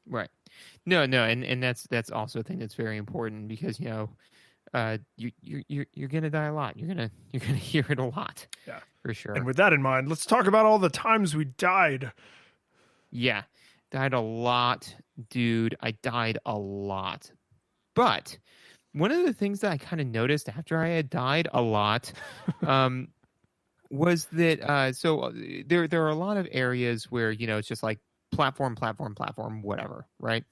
Right. No, and that's also a thing that's very important, because you're gonna die a lot. You're gonna hear it a lot. Yeah, for sure. And with that in mind, let's talk about all the times we died. Yeah, died a lot, dude. I died a lot. But one of the things that I kind of noticed after I had died a lot was that so there are a lot of areas where it's just like platform, whatever, right?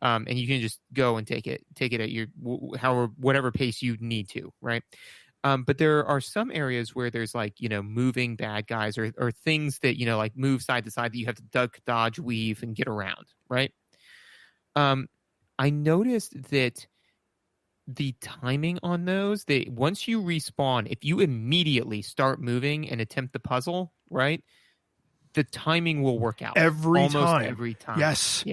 And you can just go and take it at your whatever pace you need to, right? But there are some areas where there's like moving bad guys or things that like move side to side that you have to duck, dodge, weave, and get around, right? I noticed that the timing on those, once you respawn, if you immediately start moving and attempt the puzzle, right, the timing will work out almost every time. Yes.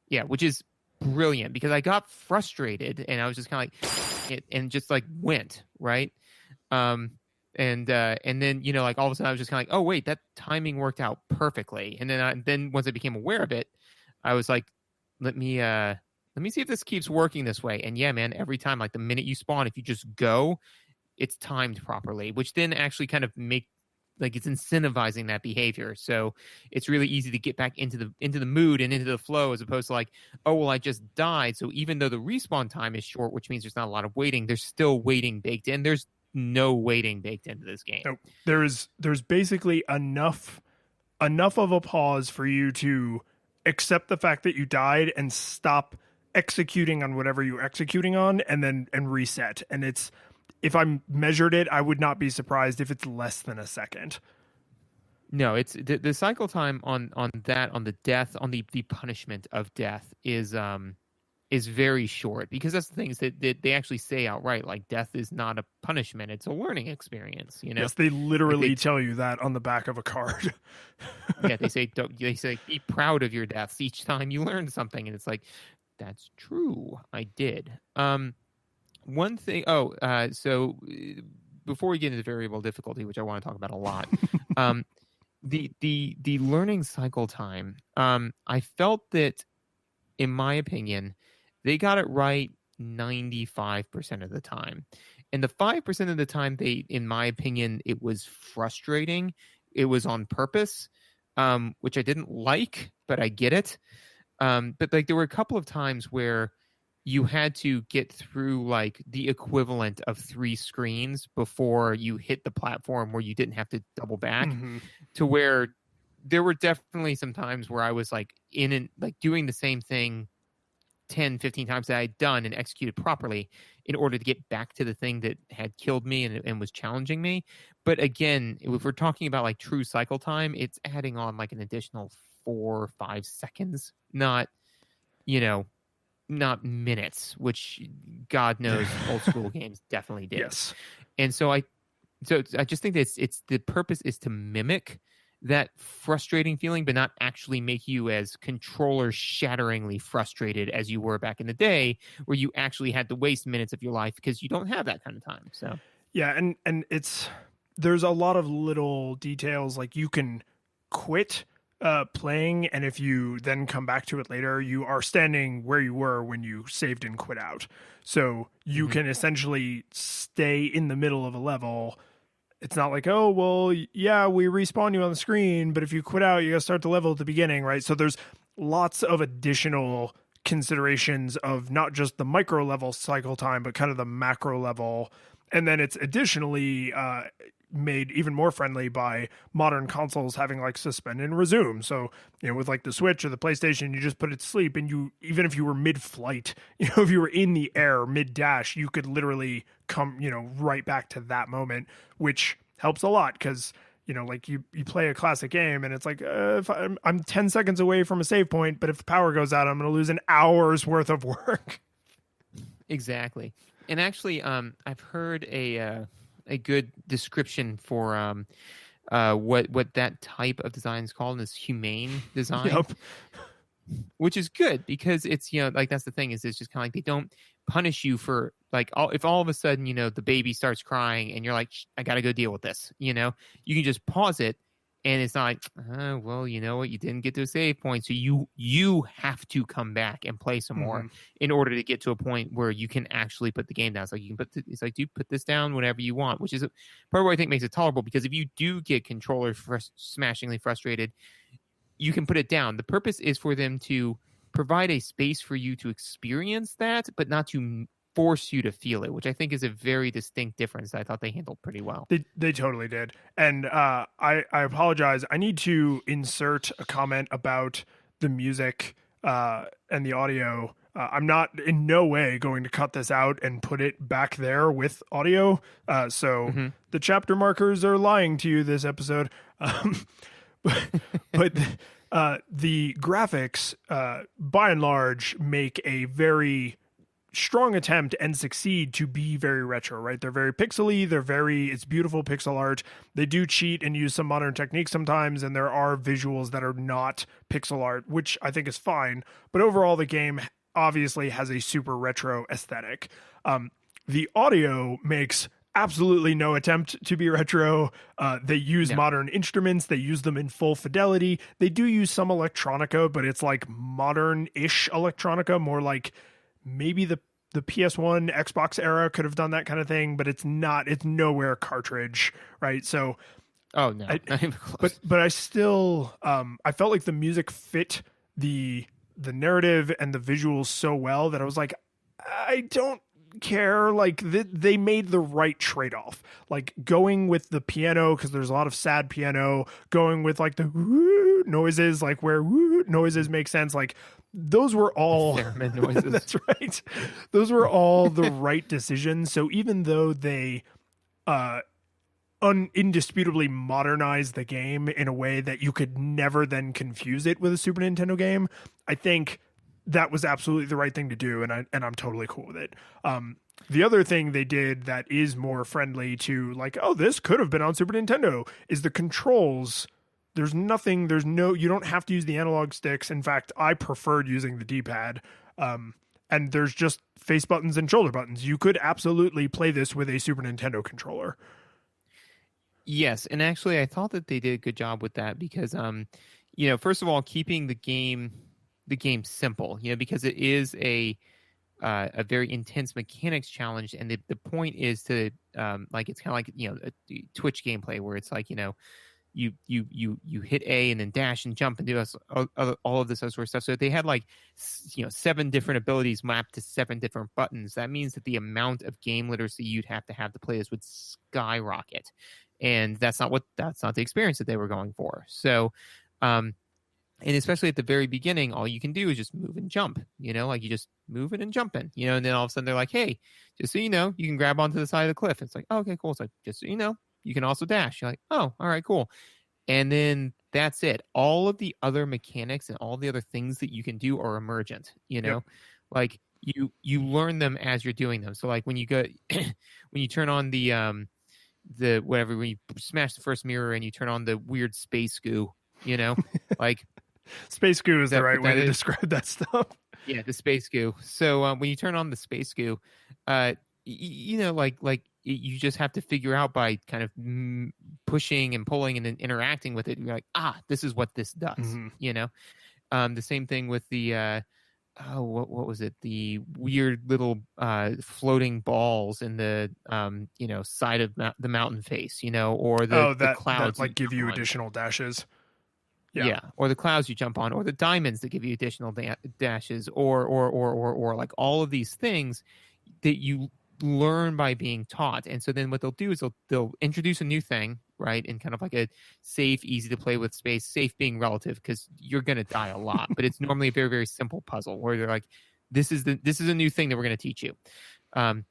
Yeah, which is brilliant, because I got frustrated and I was just kind of like, and just like went right, and then like all of a sudden I was just kind of like, oh wait, that timing worked out perfectly, and then once I became aware of it, I was like, let me see if this keeps working this way. And yeah, man, every time, like the minute you spawn, if you just go, it's timed properly, which then actually kind of it's incentivizing that behavior. So it's really easy to get back into the mood and into the flow, as opposed to like, oh, well, I just died. So even though the respawn time is short, which means there's not a lot of waiting, there's still waiting baked in. There's no waiting baked into this game. Nope. There's basically enough of a pause for you to accept the fact that you died and stop executing on whatever you're executing on, and reset. And it's, if I measured it, I would not be surprised if it's less than a second. No, it's the cycle time on the death, on the punishment of death is very short, because that's the thing, is that they actually say outright, like, death is not a punishment, it's a learning experience, you know. Yes, they literally tell you that on the back of a card. Yeah, they say be proud of your deaths each time you learn something, and it's like, that's true, I did. One thing, so before we get into variable difficulty, which I want to talk about a lot, the learning cycle time, I felt that, in my opinion, they got it right 95% of the time. And the 5% of the time, in my opinion, it was frustrating. It was on purpose, which I didn't like, but I get it. But like, there were a couple of times where you had to get through like the equivalent of 3 screens before you hit the platform where you didn't have to double back, to where there were definitely some times where I was like doing the same thing 10, 15 times that I'd done and executed properly in order to get back to the thing that had killed me and was challenging me. But again, if we're talking about like true cycle time, it's adding on like an additional 4 or 5 seconds, not minutes, which God knows old school games definitely did. Yes. And so I just think that it's the purpose is to mimic that frustrating feeling, but not actually make you as controller shatteringly frustrated as you were back in the day, where you actually had to waste minutes of your life because you don't have that kind of time. So yeah, and there's a lot of little details, like you can quit playing, and if you then come back to it later, you are standing where you were when you saved and quit out. So you can essentially stay in the middle of a level. It's not like, oh, well, yeah, we respawn you on the screen, but if you quit out, you gotta start the level at the beginning, right? So there's lots of additional considerations of not just the micro level cycle time, but kind of the macro level. And then it's additionally made even more friendly by modern consoles having like suspend and resume. So, with like the Switch or the PlayStation, you just put it to sleep, and you, even if you were mid-flight, if you were in the air mid-dash, you could literally come, right back to that moment, which helps a lot because, like you play a classic game and it's like, if I'm 10 seconds away from a save point, but if the power goes out, I'm going to lose an hour's worth of work. Exactly. And actually, I've heard a good description for what that type of design is called, is humane design. Yep. Which is good, because it's, like, that's the thing, is it's just kind of like they don't punish you for like, if all of a sudden, the baby starts crying and you're like, I got to go deal with this, you can just pause it. And it's not like, well, you know what? You didn't get to a save point, so you have to come back and play some more in order to get to a point where you can actually put the game down. It's like, it's like, dude, put this down whenever you want, which is part of what I think makes it tolerable. Because if you do get controller smashingly frustrated, you can put it down. The purpose is for them to provide a space for you to experience that, but not to force you to feel it, which I think is a very distinct difference that I thought they handled pretty well. They totally did. And I apologize. I need to insert a comment about the music and the audio. I'm not in no way going to cut this out and put it back there with audio. So the chapter markers are lying to you this episode. But the graphics, by and large, make a very strong attempt and succeed to be very retro, right? They're very pixely. It's beautiful pixel art. They do cheat and use some modern techniques sometimes, and there are visuals that are not pixel art, which I think is fine. But overall, the game obviously has a super retro aesthetic. The audio makes absolutely no attempt to be retro. They use modern instruments. They use them in full fidelity. They do use some electronica, but it's like modern-ish electronica, more like maybe the PS1 Xbox era could have done that kind of thing, but it's nowhere cartridge, right? So not even close. But I still I felt like the music fit the narrative and the visuals so well that I was like, I don't care. Like they made the right trade-off, like going with the piano because there's a lot of sad piano, going with like the woo noises, like where woo noises make sense. Like those were all Theremin noises. that's right, those were all the right decisions. So even though they indisputably modernized the game in a way that you could never then confuse it with a Super Nintendo game, I think that was absolutely the right thing to do, and I'm totally cool with it. The other thing they did that is more friendly to like, oh, this could have been on Super Nintendo, is the controls. There's nothing. You don't have to use the analog sticks. In fact, I preferred using the D-pad. And there's just face buttons and shoulder buttons. You could absolutely play this with a Super Nintendo controller. Yes, and actually, I thought that they did a good job with that because, first of all, keeping the game simple, because it is a very intense mechanics challenge, and the point is to it's kind of like a Twitch gameplay where it's like you hit A and then dash and jump and do all of this other sort of stuff. So if they had 7 different abilities mapped to 7 different buttons, that means that the amount of game literacy you'd have to play this would skyrocket. And that's not the experience that they were going for. So, and especially at the very beginning, all you can do is just move and jump, like you just move it and jump in, and then all of a sudden they're like, hey, just so you know, you can grab onto the side of the cliff. It's like, oh, okay, cool. It's like, just so you know, you can also dash. You're like, oh, all right, cool. And then that's it. All of the other mechanics and all the other things that you can do are emergent, Yep. like you learn them as you're doing them. So like when you go, when you turn on the whatever, when you smash the first mirror and you turn on the weird space goo, like Space goo is the right way to describe that stuff. Yeah, the space goo. So when you turn on the space goo, you just have to figure out by kind of pushing and pulling and then interacting with it. You're like, this is what this does. Mm-hmm. The same thing with the what was it? The weird little floating balls in the side of the mountain face, or the clouds that give you additional dashes. Yeah, or the clouds you jump on, or the diamonds that give you additional dashes, or like all of these things that you learn by being taught. And so then what they'll do is they'll introduce a new thing, right? In kind of like a safe, easy to play with space, safe being relative because you're going to die a lot, but it's normally a very, very simple puzzle where they're like, this is a new thing that we're going to teach you.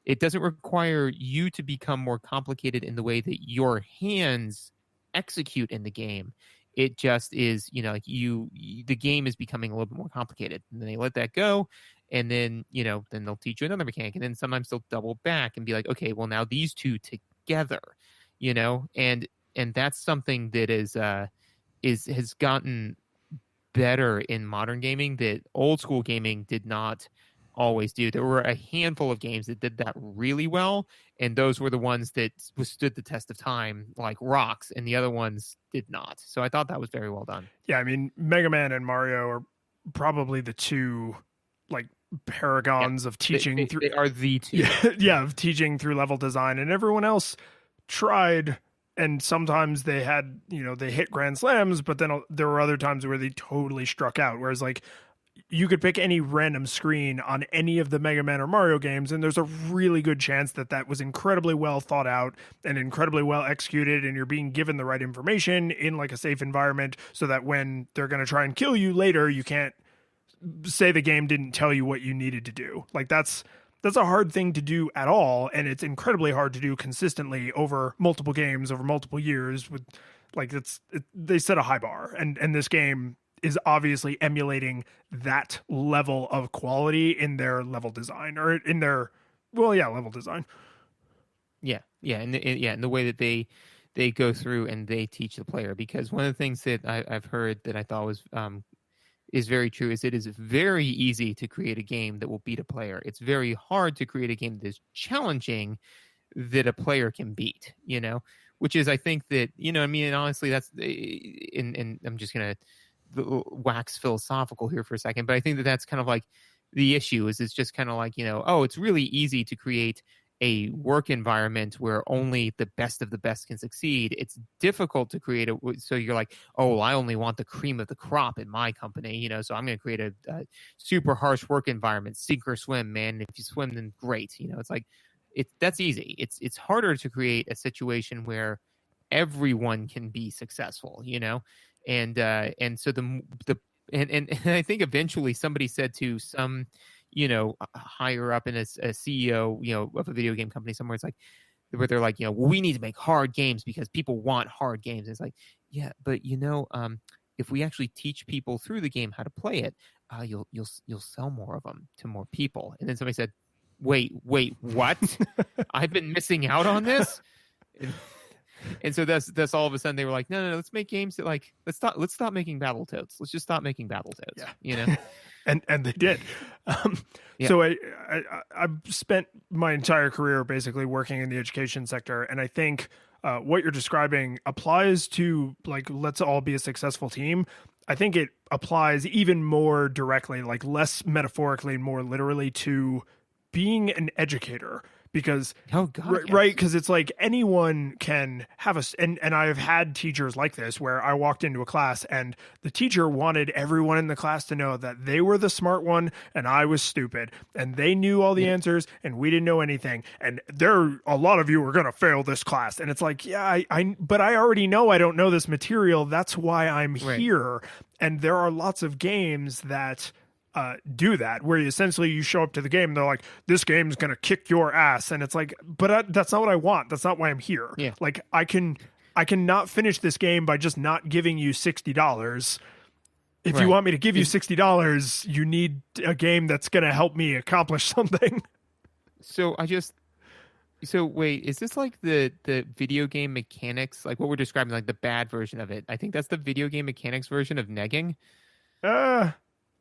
It doesn't require you to become more complicated in the way that your hands execute in the game. It just is, the game is becoming a little bit more complicated, and then they let that go. And then, then they'll teach you another mechanic. And then sometimes they'll double back and be like, okay, well now these two together, and that's something that has gotten better in modern gaming that old school gaming did not always do. There were a handful of games that did that really well, and those were the ones that withstood the test of time, like rocks, and the other ones did not. So I thought that was very well done. Yeah, I mean, Mega Man and Mario are probably the two paragons of teaching. They are the two. Yeah, of teaching through level design, and everyone else tried. And sometimes they had, they hit grand slams, but then there were other times where they totally struck out. Whereas you could pick any random screen on any of the Mega Man or Mario games, and there's a really good chance that was incredibly well thought out and incredibly well executed, and you're being given the right information in a safe environment so that when they're going to try and kill you later, you can't say the game didn't tell you what you needed to do. That's a hard thing to do at all, and it's incredibly hard to do consistently over multiple games, over multiple years. With they set a high bar, and this game is obviously emulating that level of quality in their level design, or in their level design. Yeah, and the way that they go through and they teach the player. Because one of the things that I've heard that I thought was is very true is it is very easy to create a game that will beat a player. It's very hard to create a game that is challenging that a player can beat, which is, I think that, and honestly, that's, and I'm just going to wax philosophical here for a second, but I think that that's kind of like the issue is it's just kind of like, it's really easy to create a work environment where only the best of the best can succeed, it's difficult to create so you're like, oh, well, I only want the cream of the crop in my company, you know, so I'm going to create a super harsh work environment, sink or swim, man. If you swim, then great. You know, it's like, that's easy. It's harder to create a situation where everyone can be successful, you know, and so and I think eventually somebody said to some, you know, higher up in a CEO, you know, of a video game company somewhere, it's like, where they're like, you know, well, we need to make hard games because people want hard games. And it's like, yeah, but you know, if we actually teach people through the game how to play it, you'll sell more of them to more people. And then somebody said, wait, what? I've been missing out on this. And so that's all of a sudden they were like, no, let's make games that like, let's stop making Battletoads. Let's just stop making Battletoads. Yeah. You know, and they did. Yeah. So I've spent my entire career basically working in the education sector, and I think what you're describing applies to like, let's all be a successful team. I think it applies even more directly, like less metaphorically and more literally, to being an educator. Because right, because it's like anyone can have and I've had teachers like this where I walked into a class and the teacher wanted everyone in the class to know that they were the smart one and I was stupid, and they knew all the answers and we didn't know anything, and a lot of you are going to fail this class. And it's like, yeah, but I already know I don't know this material. That's why I'm here. And there are lots of games that do that, where essentially you show up to the game and they're like, this game's going to kick your ass. And it's like, but that's not what I want. That's not why I'm here. Yeah. Like I can not finish this game by just not giving you $60. If you want me to give you $60, you need a game that's going to help me accomplish something. So wait, is this like the video game mechanics, like what we're describing, like the bad version of it? I think that's the video game mechanics version of negging.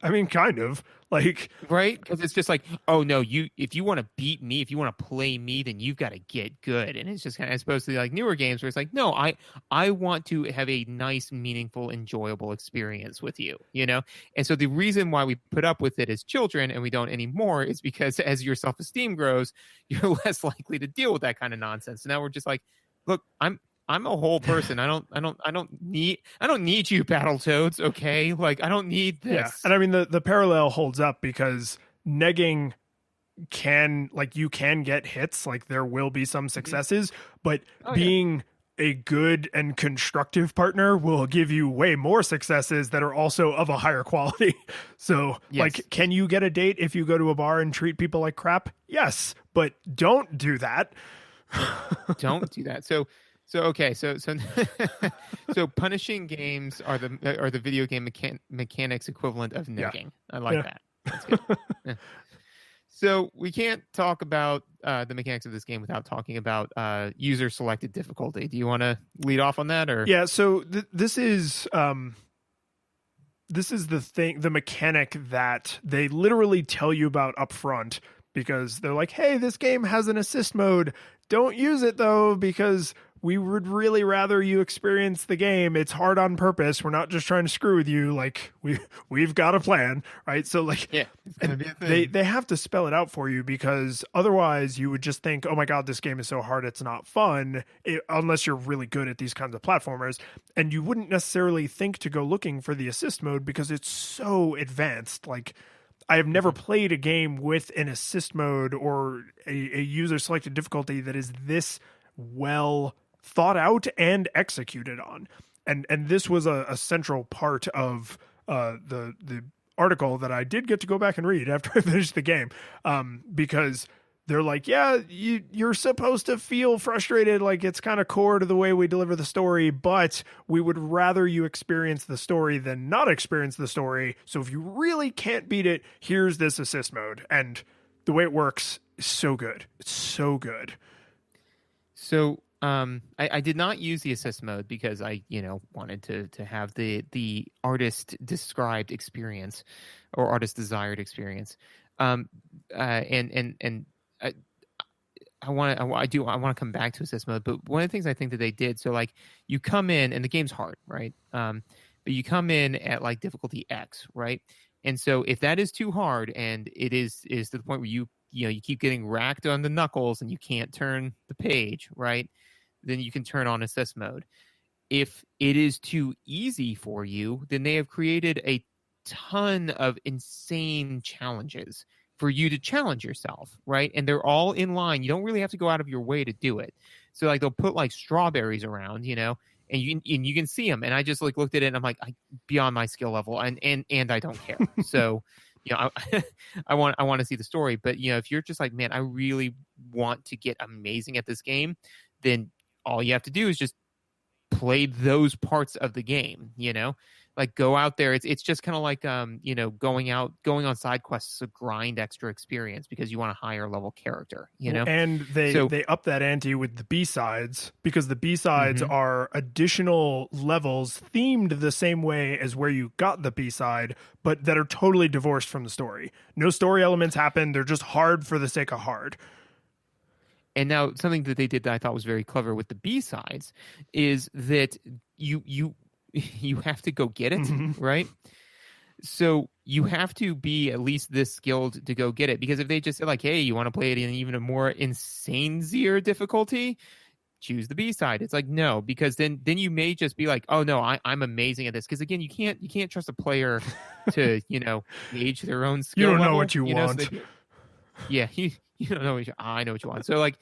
I mean, kind of like, right? Because it's just like, oh no, if you want to beat me, if you want to play me, then you've got to get good. And it's just kind of, as opposed to like newer games where it's like, no, I want to have a nice, meaningful, enjoyable experience with you, you know? And so the reason why we put up with it as children and we don't anymore is because as your self-esteem grows, you're less likely to deal with that kind of nonsense. So now we're just like, look, I'm a whole person. I don't need you, Battletoads. Okay, like I don't need this. Yeah. And I mean the parallel holds up because negging you can get hits, like there will be some successes, but being a good and constructive partner will give you way more successes that are also of a higher quality. So like, can you get a date if you go to a bar and treat people like crap? Yes, but don't do that. Don't do that. So okay, so punishing games are the video game mechanics equivalent of negging. I like that. That's good. Yeah. So we can't talk about the mechanics of this game without talking about user selected difficulty. Do you want to lead off on that, or? Yeah. So this is the mechanic that they literally tell you about up front, because they're like, hey, this game has an assist mode. Don't use it though, because we would really rather you experience the game. It's hard on purpose. We're not just trying to screw with you. Like we've got a plan, right? So like, yeah, it's gonna be a thing. They have to spell it out for you, because otherwise you would just think, oh my God, this game is so hard, it's not fun, unless you're really good at these kinds of platformers. And you wouldn't necessarily think to go looking for the assist mode because it's so advanced. Like, I have never played a game with an assist mode or a user selected difficulty that is this well thought out and executed on. And this was a central part of the article that I did get to go back and read after I finished the game, because they're like, yeah, you're supposed to feel frustrated, like it's kind of core to the way we deliver the story, but we would rather you experience the story than not experience the story. So if you really can't beat it, here's this assist mode. And the way it works is so good. It's so good. So I did not use the assist mode because I, wanted to have the artist described experience or artist desired experience. And I want to come back to assist mode, but one of the things I think that they did, so like you come in and the game's hard, right? But you come in at like difficulty X, right? And so if that is too hard and it is to the point where you you keep getting racked on the knuckles and you can't turn the page, right? Then you can turn on assist mode. If it is too easy for you, then they have created a ton of insane challenges for you to challenge yourself, right? And they're all in line. You don't really have to go out of your way to do it. So like they'll put like strawberries around, and you can see them. And I just like looked at it and I'm like, beyond my skill level, and I don't care. So I want to see the story. But if you're just like, man, I really want to get amazing at this game, then all you have to do is just play those parts of the game, like go out there. It's just kind of like going on side quests to grind extra experience because you want a higher level character, And they up that ante with the B-sides, because the B-sides are additional levels themed the same way as where you got the B-side, but that are totally divorced from the story. No story elements happen. They're just hard for the sake of hard. And now something that they did that I thought was very clever with the B-sides is that you have to go get it, right? So you have to be at least this skilled to go get it. Because if they just say like, hey, you want to play it in even a more insane-zier difficulty, choose the B-side. It's like, no, because then you may just be like, oh no, I'm amazing at this. Because again, you can't trust a player to, gauge their own skill. You don't know level, what you want. So you don't know what I know what you want. So like,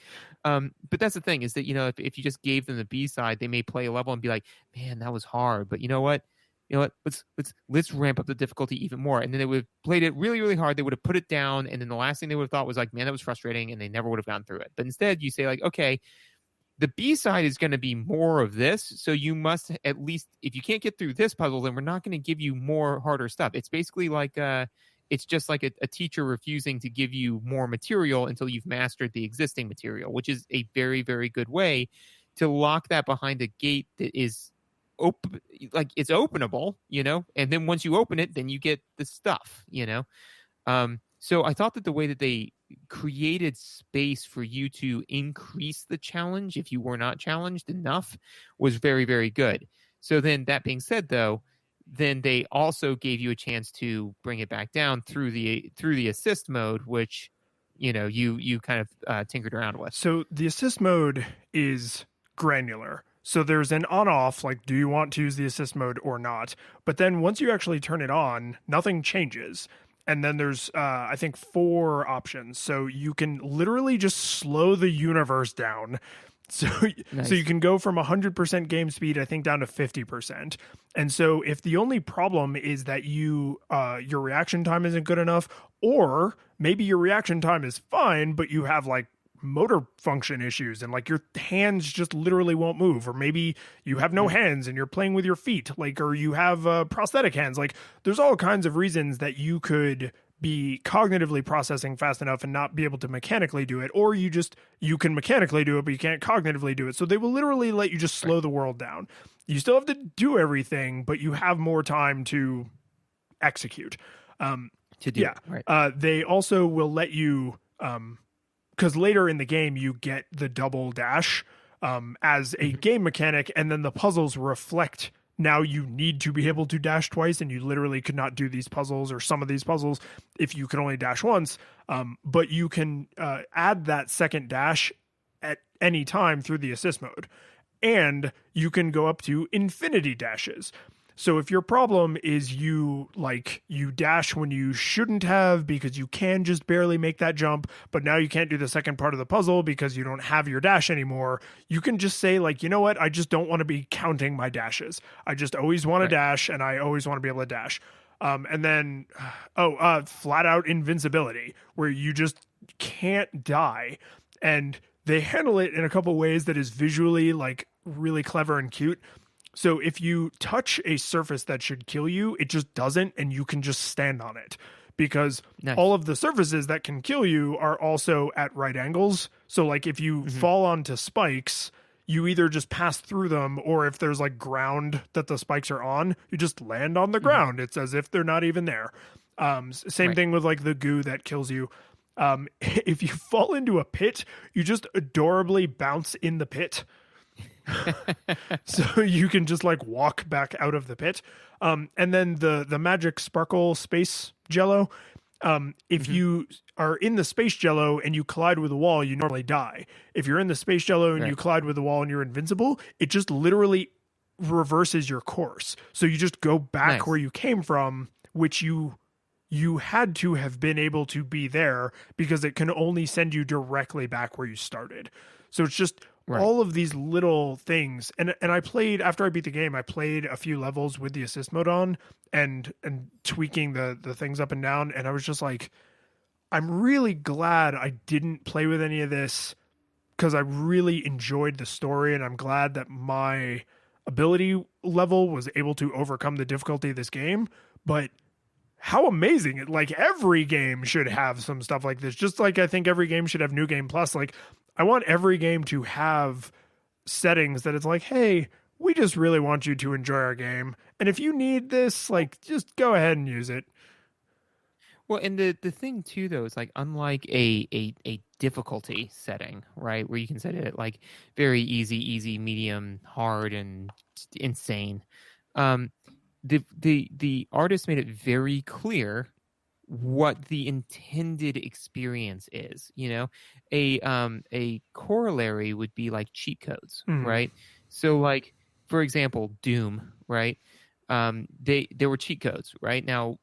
but that's the thing is that, if you just gave them the B-side, they may play a level and be like, man, that was hard. But you know what? Let's ramp up the difficulty even more. And then they would have played it really, really hard. They would have put it down. And then the last thing they would have thought was like, man, that was frustrating. And they never would have gone through it. But instead you say like, okay, the B-side is going to be more of this. So you must at least, if you can't get through this puzzle, then we're not going to give you more harder stuff. It's basically like, it's just like a teacher refusing to give you more material until you've mastered the existing material, which is a very, very good way to lock that behind a gate that is open, like it's openable, and then once you open it, then you get the stuff, So I thought that the way that they created space for you to increase the challenge if you were not challenged enough was very, very good. So then that being said, though, then they also gave you a chance to bring it back down through the assist mode, which you kind of tinkered around with. So the assist mode is granular. So there's an on-off, like, do you want to use the assist mode or not? But then once you actually turn it on, nothing changes. And then there's, I think, 4 options. So you can literally just slow the universe down. So, nice. So you can go from 100% game speed, I think, down to 50%. And so if the only problem is that your reaction time isn't good enough, or maybe your reaction time is fine, but you have like motor function issues and like your hands just literally won't move, or maybe you have no hands and you're playing with your feet, like, or you have prosthetic hands, like there's all kinds of reasons that you could be cognitively processing fast enough and not be able to mechanically do it, or you can mechanically do it, but you can't cognitively do it. So they will literally let you just slow the world down. You still have to do everything, but you have more time to execute. They also will let you, because later in the game you get the double dash as a game mechanic, and then the puzzles reflect now you need to be able to dash twice, and you literally could not do these puzzles or some of these puzzles if you could only dash once. But you can add that second dash at any time through the assist mode, and you can go up to infinity dashes. So if your problem is you dash when you shouldn't have because you can just barely make that jump, but now you can't do the second part of the puzzle because you don't have your dash anymore, you can just say like, you know what, I just don't want to be counting my dashes. I just always want to dash, and I always want to be able to dash. And then, flat out invincibility, where you just can't die. And they handle it in a couple ways that is visually like really clever and cute. So if you touch a surface that should kill you, it just doesn't, and you can just stand on it, because all of the surfaces that can kill you are also at right angles. So like if you fall onto spikes, you either just pass through them, or if there's like ground that the spikes are on, you just land on the ground. It's as if they're not even there. Same thing with like the goo that kills you. If you fall into a pit, you just adorably bounce in the pit. So you can just like walk back out of the pit. And then the magic sparkle space jello, If you are in the space jello and you collide with a wall, you normally die. If you're in the space jello and you collide with the wall and you're invincible, it just literally reverses your course. So you just go back where you came from, which you had to have been able to be there because it can only send you directly back where you started. So it's just all of these little things. And I played, after I beat the game, I played a few levels with the assist mode on and tweaking the things up and down. And I was just like, I'm really glad I didn't play with any of this because I really enjoyed the story. And I'm glad that my ability level was able to overcome the difficulty of this game. But how amazing. Like, every game should have some stuff like this. Just like I think every game should have New Game Plus. Like, I want every game to have settings that it's like, hey, we just really want you to enjoy our game. And if you need this, like, just go ahead and use it. Well, and the thing too, though, is like, unlike a difficulty setting, right, where you can set it at like very easy, medium, hard, and insane. The artist made it very clear what the intended experience is. You know, a corollary would be like cheat codes, right? So, like, for example, Doom, right? There were cheat codes, right? Now,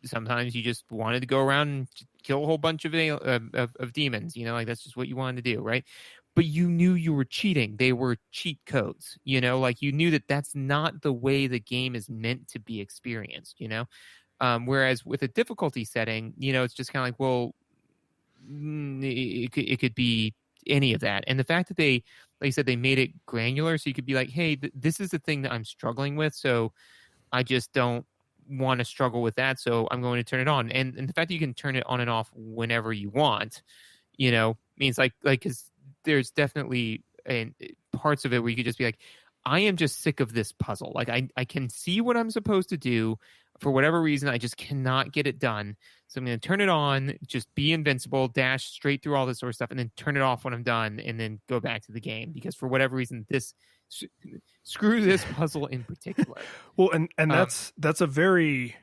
sometimes you just wanted to go around and kill a whole bunch of demons, you know, like that's just what you wanted to do, right? But you knew you were cheating. They were cheat codes, you know, like you knew that that's not the way the game is meant to be experienced, you know? Whereas with a difficulty setting, you know, it's just kind of like, well, it could be any of that. And the fact that they, like I said, they made it granular, so you could be like, hey, this is the thing that I'm struggling with, so I just don't want to struggle with that, so I'm going to turn it on. And the fact that you can turn it on and off whenever you want, you know, means like because there's definitely parts of it where you could just be like, I am just sick of this puzzle. Like I can see what I'm supposed to do. For whatever reason, I just cannot get it done. So I'm going to turn it on, just be invincible, dash straight through all this sort of stuff, and then turn it off when I'm done, and then go back to the game. Because for whatever reason, screw this puzzle in particular. Well, and that's a very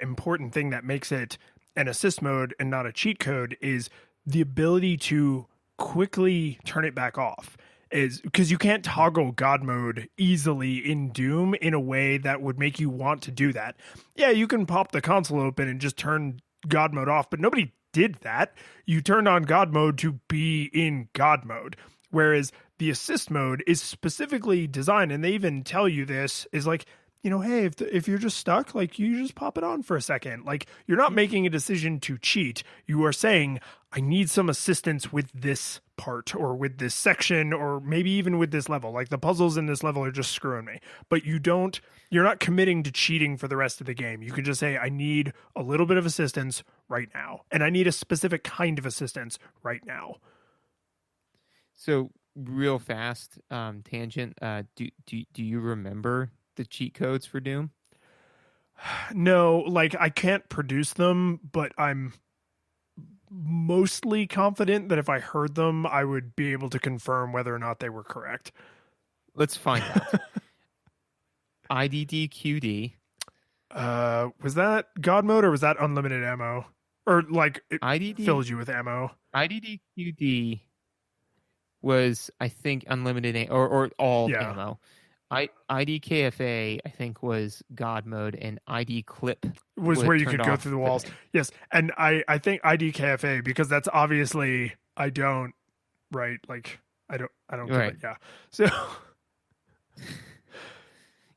important thing that makes it an assist mode and not a cheat code, is the ability to quickly turn it back off. Is because you can't toggle God mode easily in Doom in a way that would make you want to do that. Yeah, you can pop the console open and just turn God mode off, but nobody did that. You turned on God mode to be in God mode. Whereas the assist mode is specifically designed, and they even tell you this, is like, you know, hey, if you're just stuck, like, you just pop it on for a second. Like, you're not making a decision to cheat. You are saying, I need some assistance with this part or with this section or maybe even with this level. Like, the puzzles in this level are just screwing me. But you're not committing to cheating for the rest of the game. You can just say, I need a little bit of assistance right now. And I need a specific kind of assistance right now. So, real fast tangent, do you remember the cheat codes for Doom? No, like, I can't produce them, but I'm mostly confident that if I heard them, I would be able to confirm whether or not they were correct. Let's find out. IDDQD. Was that God mode or was that unlimited ammo? Or like it fills you with ammo? IDDQD was, I think, unlimited or all ammo. IDKFA, I think, was God mode, and ID clip was where you could go through the walls. Yes, and I think IDKFA, because that's obviously I don't get it.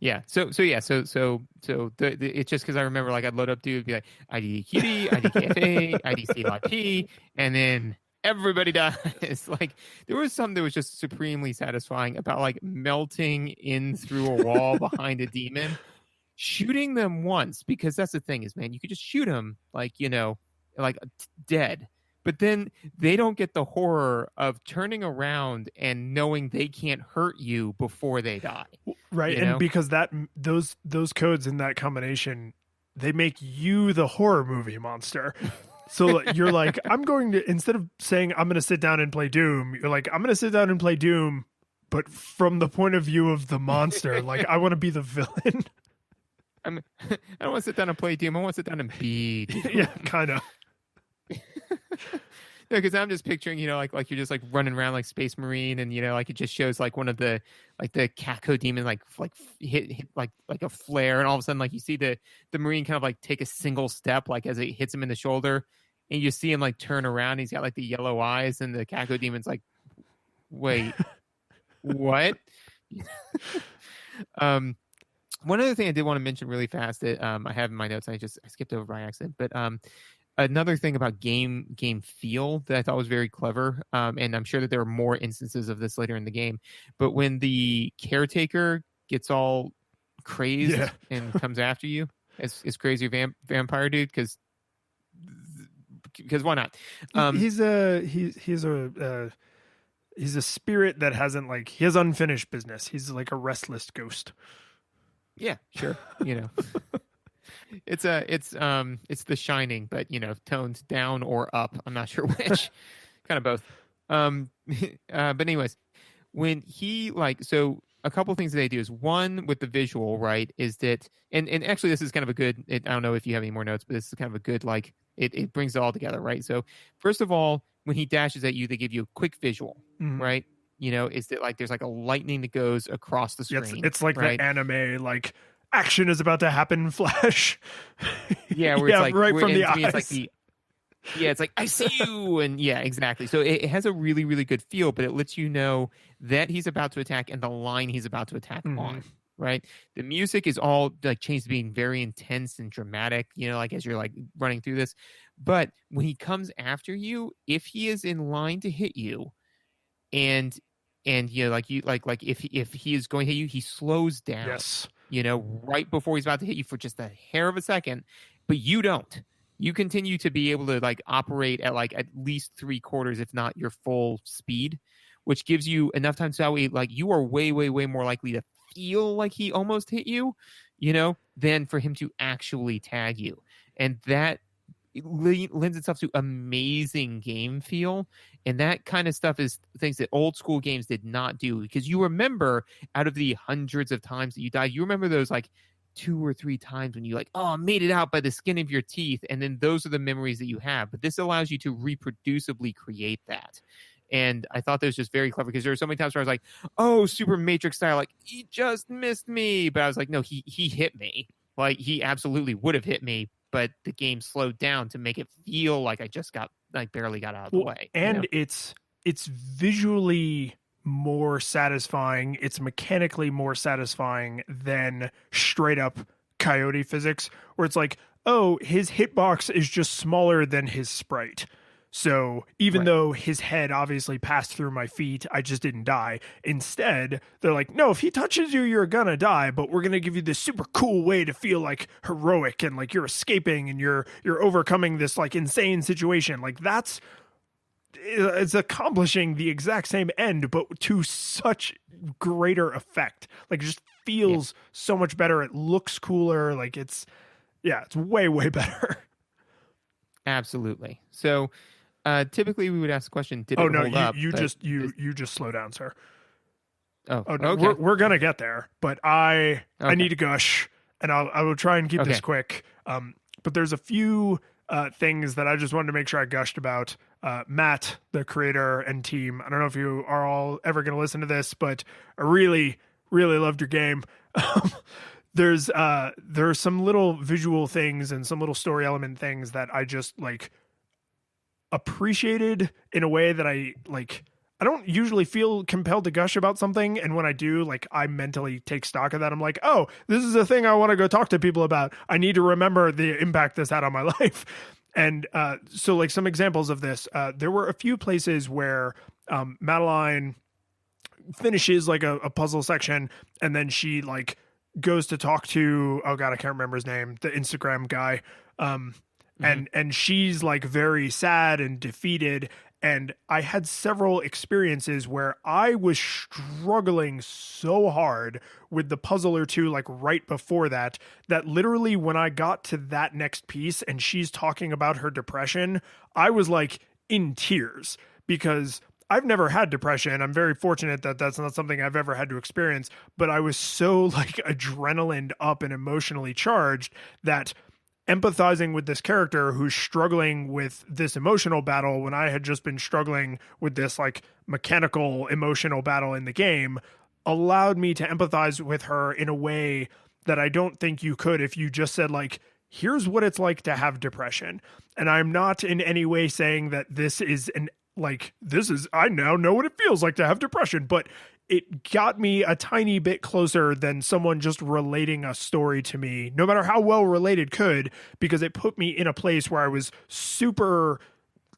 Yeah. So yeah. So it's just because I remember, like, I'd load up, dude, be like IDQD, IDKFA, IDCLIP, and then everybody dies. Like, there was something that was just supremely satisfying about, like, melting in through a wall behind a demon, shooting them once, because that's the thing is, man, you could just shoot them, like, you know, like dead, but then they don't get the horror of turning around and knowing they can't hurt you before they die, right? And because those codes in that combination, they make you the horror movie monster. So you're like, I'm going to, instead of saying I'm going to sit down and play Doom, you're like, I'm going to sit down and play Doom, but from the point of view of the monster. Like, I want to be the villain. I don't want to sit down and play Doom. I want to sit down and be Doom. Yeah, kind of. Because I'm just picturing, like you're just like running around like Space Marine, and like it just shows like one of the Caco demon like hit like a flare, and all of a sudden like you see the Marine kind of like take a single step like as it hits him in the shoulder, and you see him like turn around. He's got like the yellow eyes, and the Caco demon's like, wait, what? One other thing I did want to mention really fast that I have in my notes, I skipped over by accident, but another thing about game feel that I thought was very clever, and I'm sure that there are more instances of this later in the game, but when the caretaker gets all crazed and comes after you as crazy vampire dude, because why not? He's a spirit that hasn't he has unfinished business. He's like a restless ghost. Yeah, sure. It's The Shining, but toned down or up. I'm not sure which. Kind of both. But anyways, when he so a couple of things that they do is, one, with the visual, right, is that and actually this is kind of a good, I don't know if you have any more notes, but this is kind of a good it brings it all together, right? So first of all, when he dashes at you, they give you a quick visual, right? Is that there's a lightning that goes across the screen. It's like right? the anime action is about to happen flash. Yeah, where it's right from the eyes. It's like I see you, and yeah, exactly. So it has a really, really good feel, but it lets you know that he's about to attack and the line he's about to attack on. Right, the music is all changed to being very intense and dramatic. As you're running through this, but when he comes after you, if he is in line to hit you, and if he is going to hit you, he slows down. Yes. Right before he's about to hit you for just a hair of a second, but you don't. You continue to be able to operate at at least 3/4, if not your full speed, which gives you enough time so you are way, way, way more likely to feel like he almost hit you, than for him to actually tag you. And that lends itself to amazing game feel, and that kind of stuff is things that old school games did not do, because you remember, out of the hundreds of times that you died, you remember those 2 or 3 times when you I made it out by the skin of your teeth, and then those are the memories that you have. But this allows you to reproducibly create that, and I thought that was just very clever, because there were so many times where I was oh, Super Matrix style, he just missed me, but I was no, he hit me, he absolutely would have hit me, but the game slowed down to make it feel like I just got barely got out of the way. And it's visually more satisfying. It's mechanically more satisfying than straight up Coyote physics, where it's oh, his hitbox is just smaller than his sprite. So even though his head obviously passed through my feet, I just didn't die. Instead, they're no, if he touches you, you're gonna die, but we're gonna give you this super cool way to feel heroic, and you're escaping and you're overcoming this insane situation. It's accomplishing the exact same end, but to such greater effect. It just feels so much better. It looks cooler. It's way, way better. Absolutely. So typically we would ask the question, did it hold up? You just slow down, sir. Oh, no, okay. We're gonna get there, but I need to gush, and I will try and keep this quick. But there's a few things that I just wanted to make sure I gushed about. Matt, the creator and team, I don't know if you are all ever going to listen to this, but I really, really loved your game. There are some little visual things and some little story element things that I just appreciated in a way that I don't usually feel compelled to gush about something, and when I do, I mentally take stock of that. I'm oh, this is a thing I want to go talk to people about. I need to remember the impact this had on my life. And so some examples of this, there were a few places where Madeline finishes a puzzle section, and then she goes to talk to, oh god, I can't remember his name, the Instagram guy, and she's very sad and defeated. And I had several experiences where I was struggling so hard with the puzzle or two, right before that literally when I got to that next piece and she's talking about her depression, I was in tears, because I've never had depression. I'm very fortunate that that's not something I've ever had to experience, but I was so adrenaline up and emotionally charged that empathizing with this character who's struggling with this emotional battle when I had just been struggling with this like mechanical emotional battle in the game allowed me to empathize with her in a way that I don't think you could if you just said like, here's what it's like to have depression. And I'm not in any way saying that this is I now know what it feels like to have depression, but it got me a tiny bit closer than someone just relating a story to me, no matter how well related could, because it put me in a place where I was super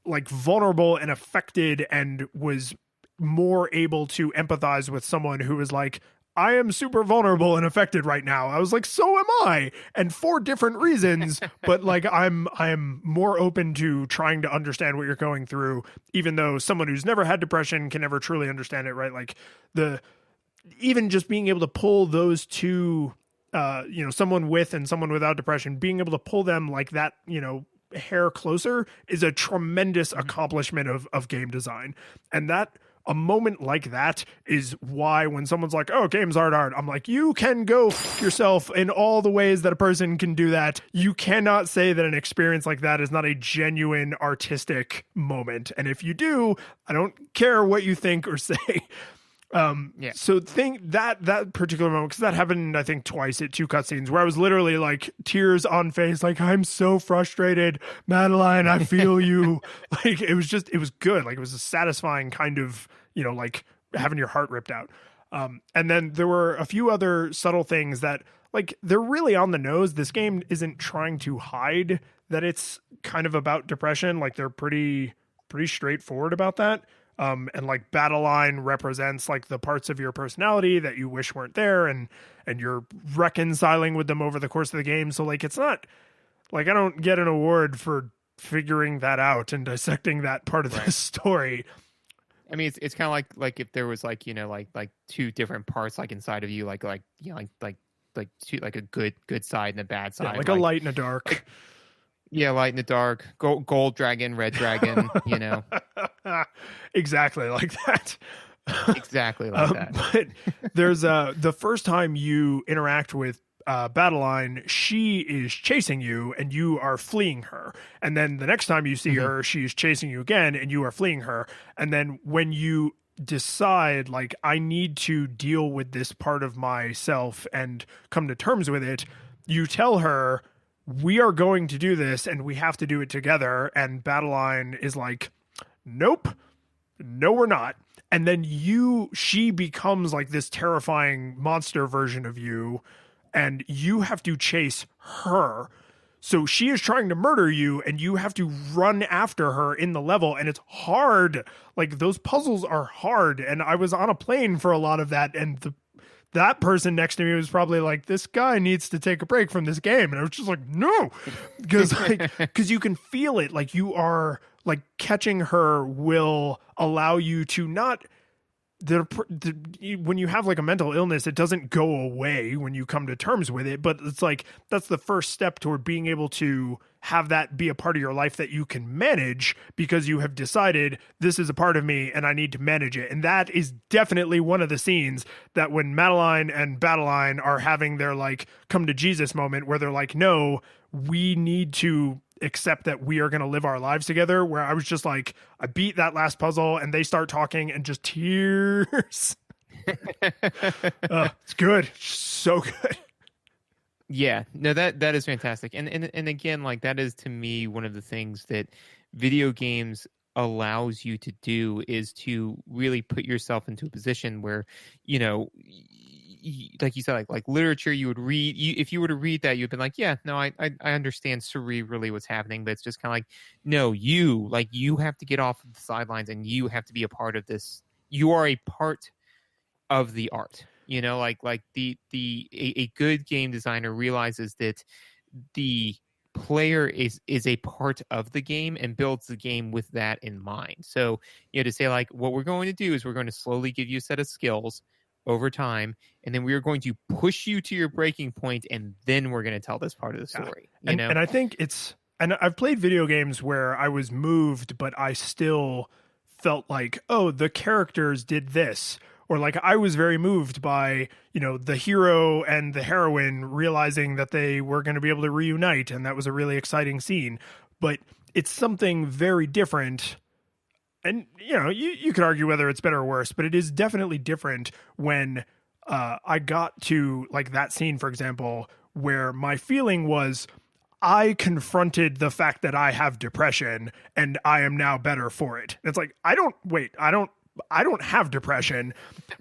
like vulnerable and affected and was more able to empathize with someone who was like, I am super vulnerable and affected right now. I was like, so am I, and for different reasons, but like I'm more open to trying to understand what you're going through, even though someone who's never had depression can never truly understand it, right? Like even just being able to pull those two, someone with and someone without depression, being able to pull them like that, hair closer is a tremendous accomplishment of game design. And that a moment like that is why when someone's like, oh, games aren't art, I'm like, you can go yourself in all the ways that a person can do that. You cannot say that an experience like that is not a genuine artistic moment. And if you do, I don't care what you think or say. So think that particular moment, because that happened, I think, twice at 2 cutscenes where I was literally like tears on face, like, I'm so frustrated, Madeline, I feel you. Like, it was good. Like, it was a satisfying kind of, like having your heart ripped out. And then there were a few other subtle things that, like, they're really on the nose. This game isn't trying to hide that it's kind of about depression. Like, they're pretty straightforward about that. And like battle line represents like the parts of your personality that you wish weren't there, and you're reconciling with them over the course of the game. So like, it's not like I don't get an award for figuring that out and dissecting that part of the story. I mean, it's kind of like if there was like, like 2 different parts like inside of you, like two, like a good side and a bad side, like a light and a dark. Yeah, light in the dark, gold dragon, red dragon, Exactly like that. Exactly like that. But there's the first time you interact with Battleline, she is chasing you and you are fleeing her. And then the next time you see her, she's chasing you again and you are fleeing her. And then when you decide, like, I need to deal with this part of myself and come to terms with it, you tell her, we are going to do this and we have to do it together. And Battleline is like, nope, no, we're not. And then she becomes like this terrifying monster version of you, and you have to chase her. So she is trying to murder you and you have to run after her in the level. And it's hard. Like, those puzzles are hard. And I was on a plane for a lot of that. And that person next to me was probably like, this guy needs to take a break from this game. And I was just like, no, because you can feel it. Like, you are like, catching her will allow you to not, when you have like a mental illness, it doesn't go away when you come to terms with it, but it's like, that's the first step toward being able to have that be a part of your life that you can manage, because you have decided this is a part of me and I need to manage it. And that is definitely one of the scenes that when Madeline and Battleline are having their like come to Jesus moment where they're like, no, we need to accept that we are going to live our lives together, where I was just like, I beat that last puzzle and they start talking and just tears. It's good. So good. Yeah, no, that is fantastic. And again, like, that is to me one of the things that video games allows you to do, is to really put yourself into a position where, like you said, like literature, you would read, if you were to read that, you'd been like, yeah, no, I understand cerebrally what's happening, but it's just kind of like, no, you have to get off of the sidelines and you have to be a part of this. You are a part of the art, like a good game designer realizes that the player is a part of the game and builds the game with that in mind. So, to say like, what we're going to do is we're going to slowly give you a set of skills over time, and then we are going to push you to your breaking point, and then we're going to tell this part of the story. And I think and I've played video games where I was moved, but I still felt like, oh, the characters did this, or like I was very moved by, the hero and the heroine realizing that they were going to be able to reunite, and that was a really exciting scene. But it's something very different. And you could argue whether it's better or worse, but it is definitely different when I got to like that scene, for example, where my feeling was I confronted the fact that I have depression and I am now better for it. And it's like, I don't have depression,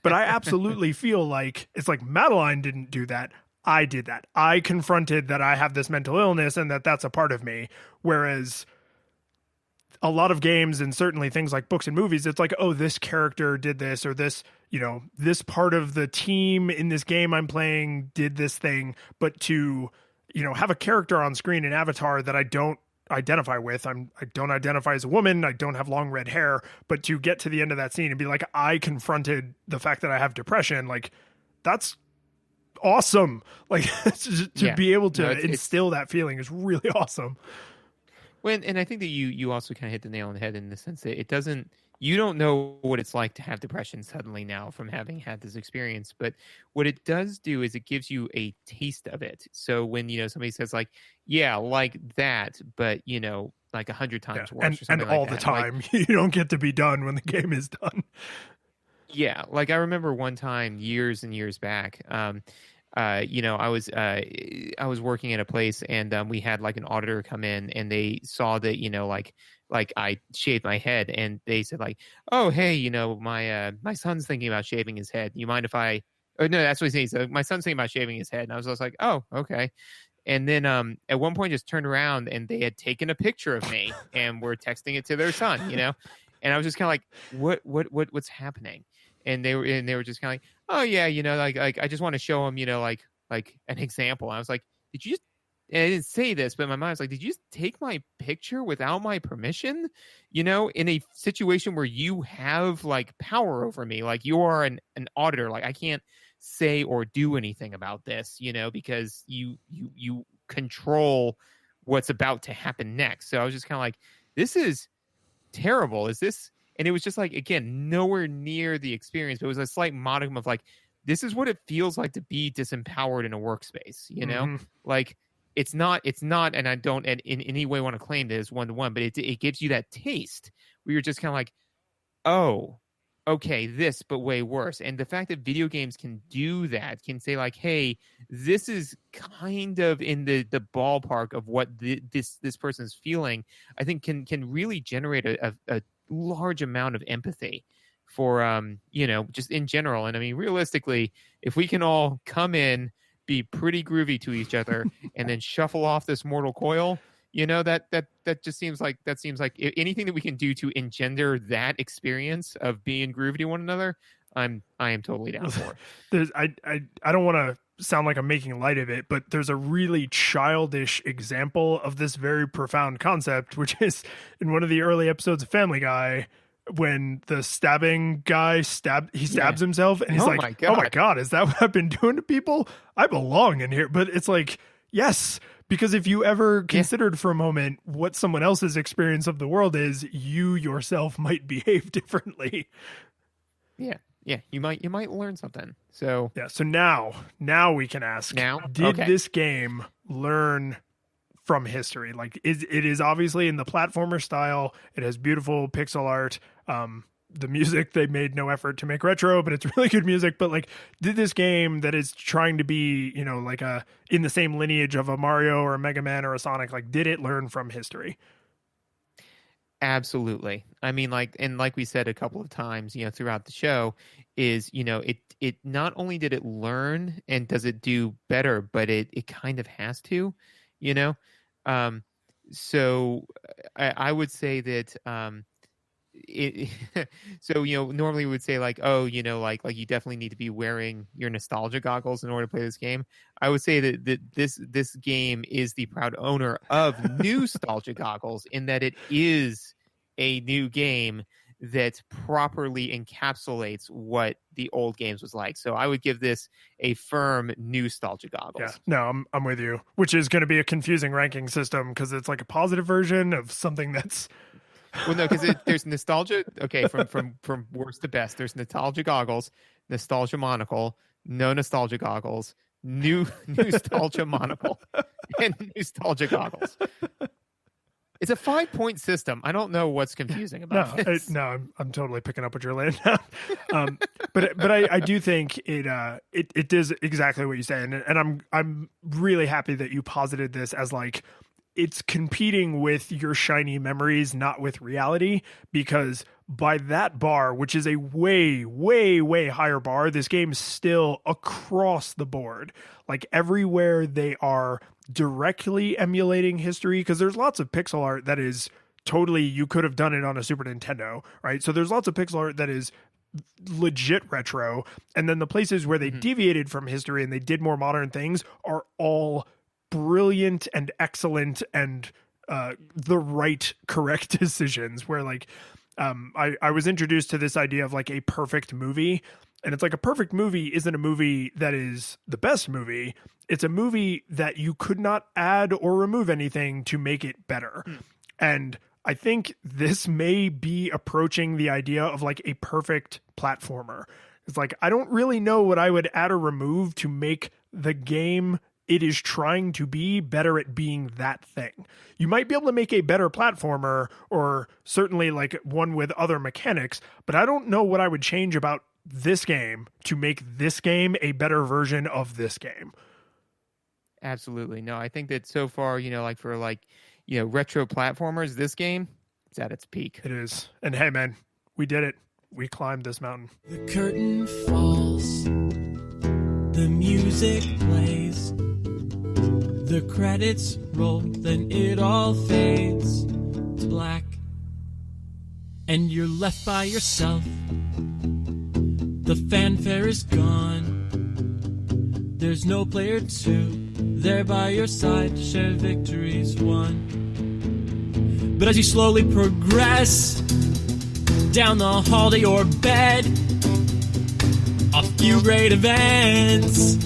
but I absolutely feel like it's like Madeline didn't do that. I did that. I confronted that I have this mental illness and that's a part of me. Whereas a lot of games, and certainly things like books and movies, it's like, oh, this character did this, or this, this part of the team in this game I'm playing did this thing. But to, have a character on screen, an avatar that I don't identify with, I don't identify as a woman, I don't have long red hair, but to get to the end of that scene and be like, I confronted the fact that I have depression, like that's awesome. Like to be able to instill that feeling is really awesome. Well, and I think that you also kind of hit the nail on the head in the sense that you don't know what it's like to have depression suddenly now from having had this experience. But what it does do is it gives you a taste of it. So when, somebody says like, yeah, like that, but, like 100 times worse. And all the time, like, you don't get to be done when the game is done. Yeah. Like I remember one time years and years back, I was working at a place and we had like an auditor come in and they saw that, like I shaved my head and they said like, oh, hey, my son's thinking about shaving his head. You mind if I, oh no, that's what he said. My son's thinking about shaving his head. And I was just like, oh, okay. And then at one point just turned around and they had taken a picture of me and were texting it to their son, and I was just kind of like, what's happening? And they were just kind of like, oh yeah, like I just want to show him, like an example. I was like, did you just? And I didn't say this, but in my mind was like, did you just take my picture without my permission? In a situation where you have like power over me, like you are an auditor, like I can't say or do anything about this, because you control what's about to happen next. So I was just kind of like, this is terrible. Is this? And it was just like, again, nowhere near the experience, but it was a slight modicum of like, this is what it feels like to be disempowered in a workspace, like it's not, and I don't in any way want to claim this one-to-one, but it gives you that taste where you're just kind of like, oh, okay, this, but way worse. And the fact that video games can do that, can say like, hey, this is kind of in the ballpark of what this person's feeling, I think can really generate a large amount of empathy for just in general. And I mean, realistically, if we can all come in, be pretty groovy to each other and then shuffle off this mortal coil, that just seems like anything that we can do to engender that experience of being groovy to one another, I am totally down for. I don't want to sound like I'm making light of it, but there's a really childish example of this very profound concept, which is in one of the early episodes of Family Guy, when the stabbing guy stabs himself, and he's like, oh my God, is that what I've been doing to people? I belong in here. But it's like, yes, because if you ever considered for a moment what someone else's experience of the world is, you yourself might behave differently. Yeah. You might learn something. So so now we can ask, did this game learn from history? Like it is obviously in the platformer style. It has beautiful pixel art. The music, they made no effort to make retro, but it's really good music. But like, did this game that is trying to be, like in the same lineage of a Mario or a Mega Man or a Sonic, like did it learn from history? Absolutely. I mean, like we said a couple of times, throughout the show, is it not only did it learn and does it do better, but it kind of has to, so I would say that so normally we would say like, oh, like you definitely need to be wearing your nostalgia goggles in order to play this game. I would say that this game is the proud owner of NEWstalgia goggles, in that it is a new game that properly encapsulates what the old games was like. So I would give this a firm NEWstalgia goggles. Yeah, no, I'm with you, which is going to be a confusing ranking system because it's like a positive version of something that's well, no, because there's nostalgia. Okay, from worst to best, there's nostalgia goggles. nostalgia monocle, no nostalgia goggles, new nostalgia monocle, and nostalgia goggles. It's a 5-point system. I don't know what's confusing about this. I'm totally picking up what you're laying down. But I do think it does exactly what you say, and I'm really happy that you posited this as like it's competing with your shiny memories, not with reality, because by that bar, which is a way, way, way higher bar, this game is still across the board. Like everywhere they are directly emulating history, because there's lots of pixel art that is totally, you could have done it on a Super Nintendo, right? So there's lots of pixel art that is legit retro. And then the places where they deviated from history and they did more modern things are all brilliant and excellent and the right correct decisions where like I was introduced to this idea of like a perfect movie, and it's like a perfect movie isn't a movie that is the best movie. It's a movie that you could not add or remove anything to make it better. And I think this may be approaching the idea of like a perfect platformer. It's like, I don't really know what I would add or remove to make the game it is trying to be better at being that thing. You might be able to make a better platformer or certainly like one with other mechanics, but I don't know what I would change about this game to make this game a better version of this game. Absolutely. No, I think that so far, like for like, retro platformers, this game, it's at its peak. It is. And hey, man, we did it. We climbed this mountain. The curtain falls. The music plays. The credits roll, then it all fades to black. And you're left by yourself. The fanfare is gone. There's no player two there by your side to share victories won. But as you slowly progress down the hall to your bed, a few great events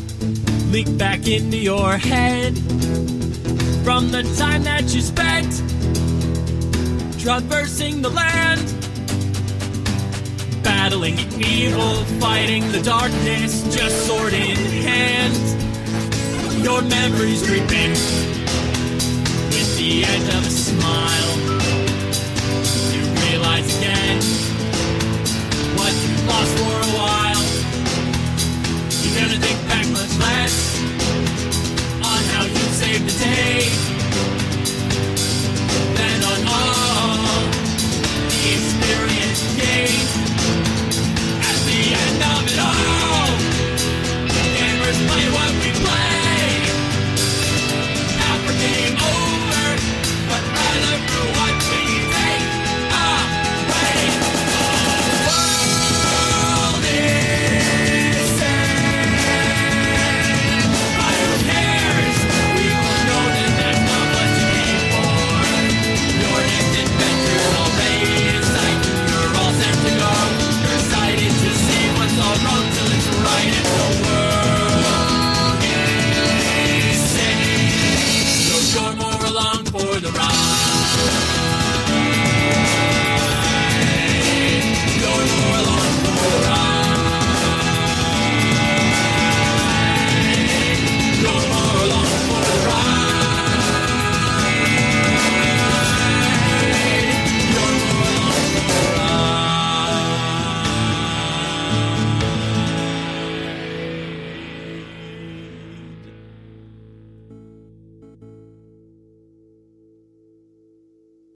leak back into your head from the time that you spent traversing the land, battling evil, fighting the darkness, just sword in hand. Your memories creeping with the edge of a smile. You realize again what you lost for a while. You're gonna think back much less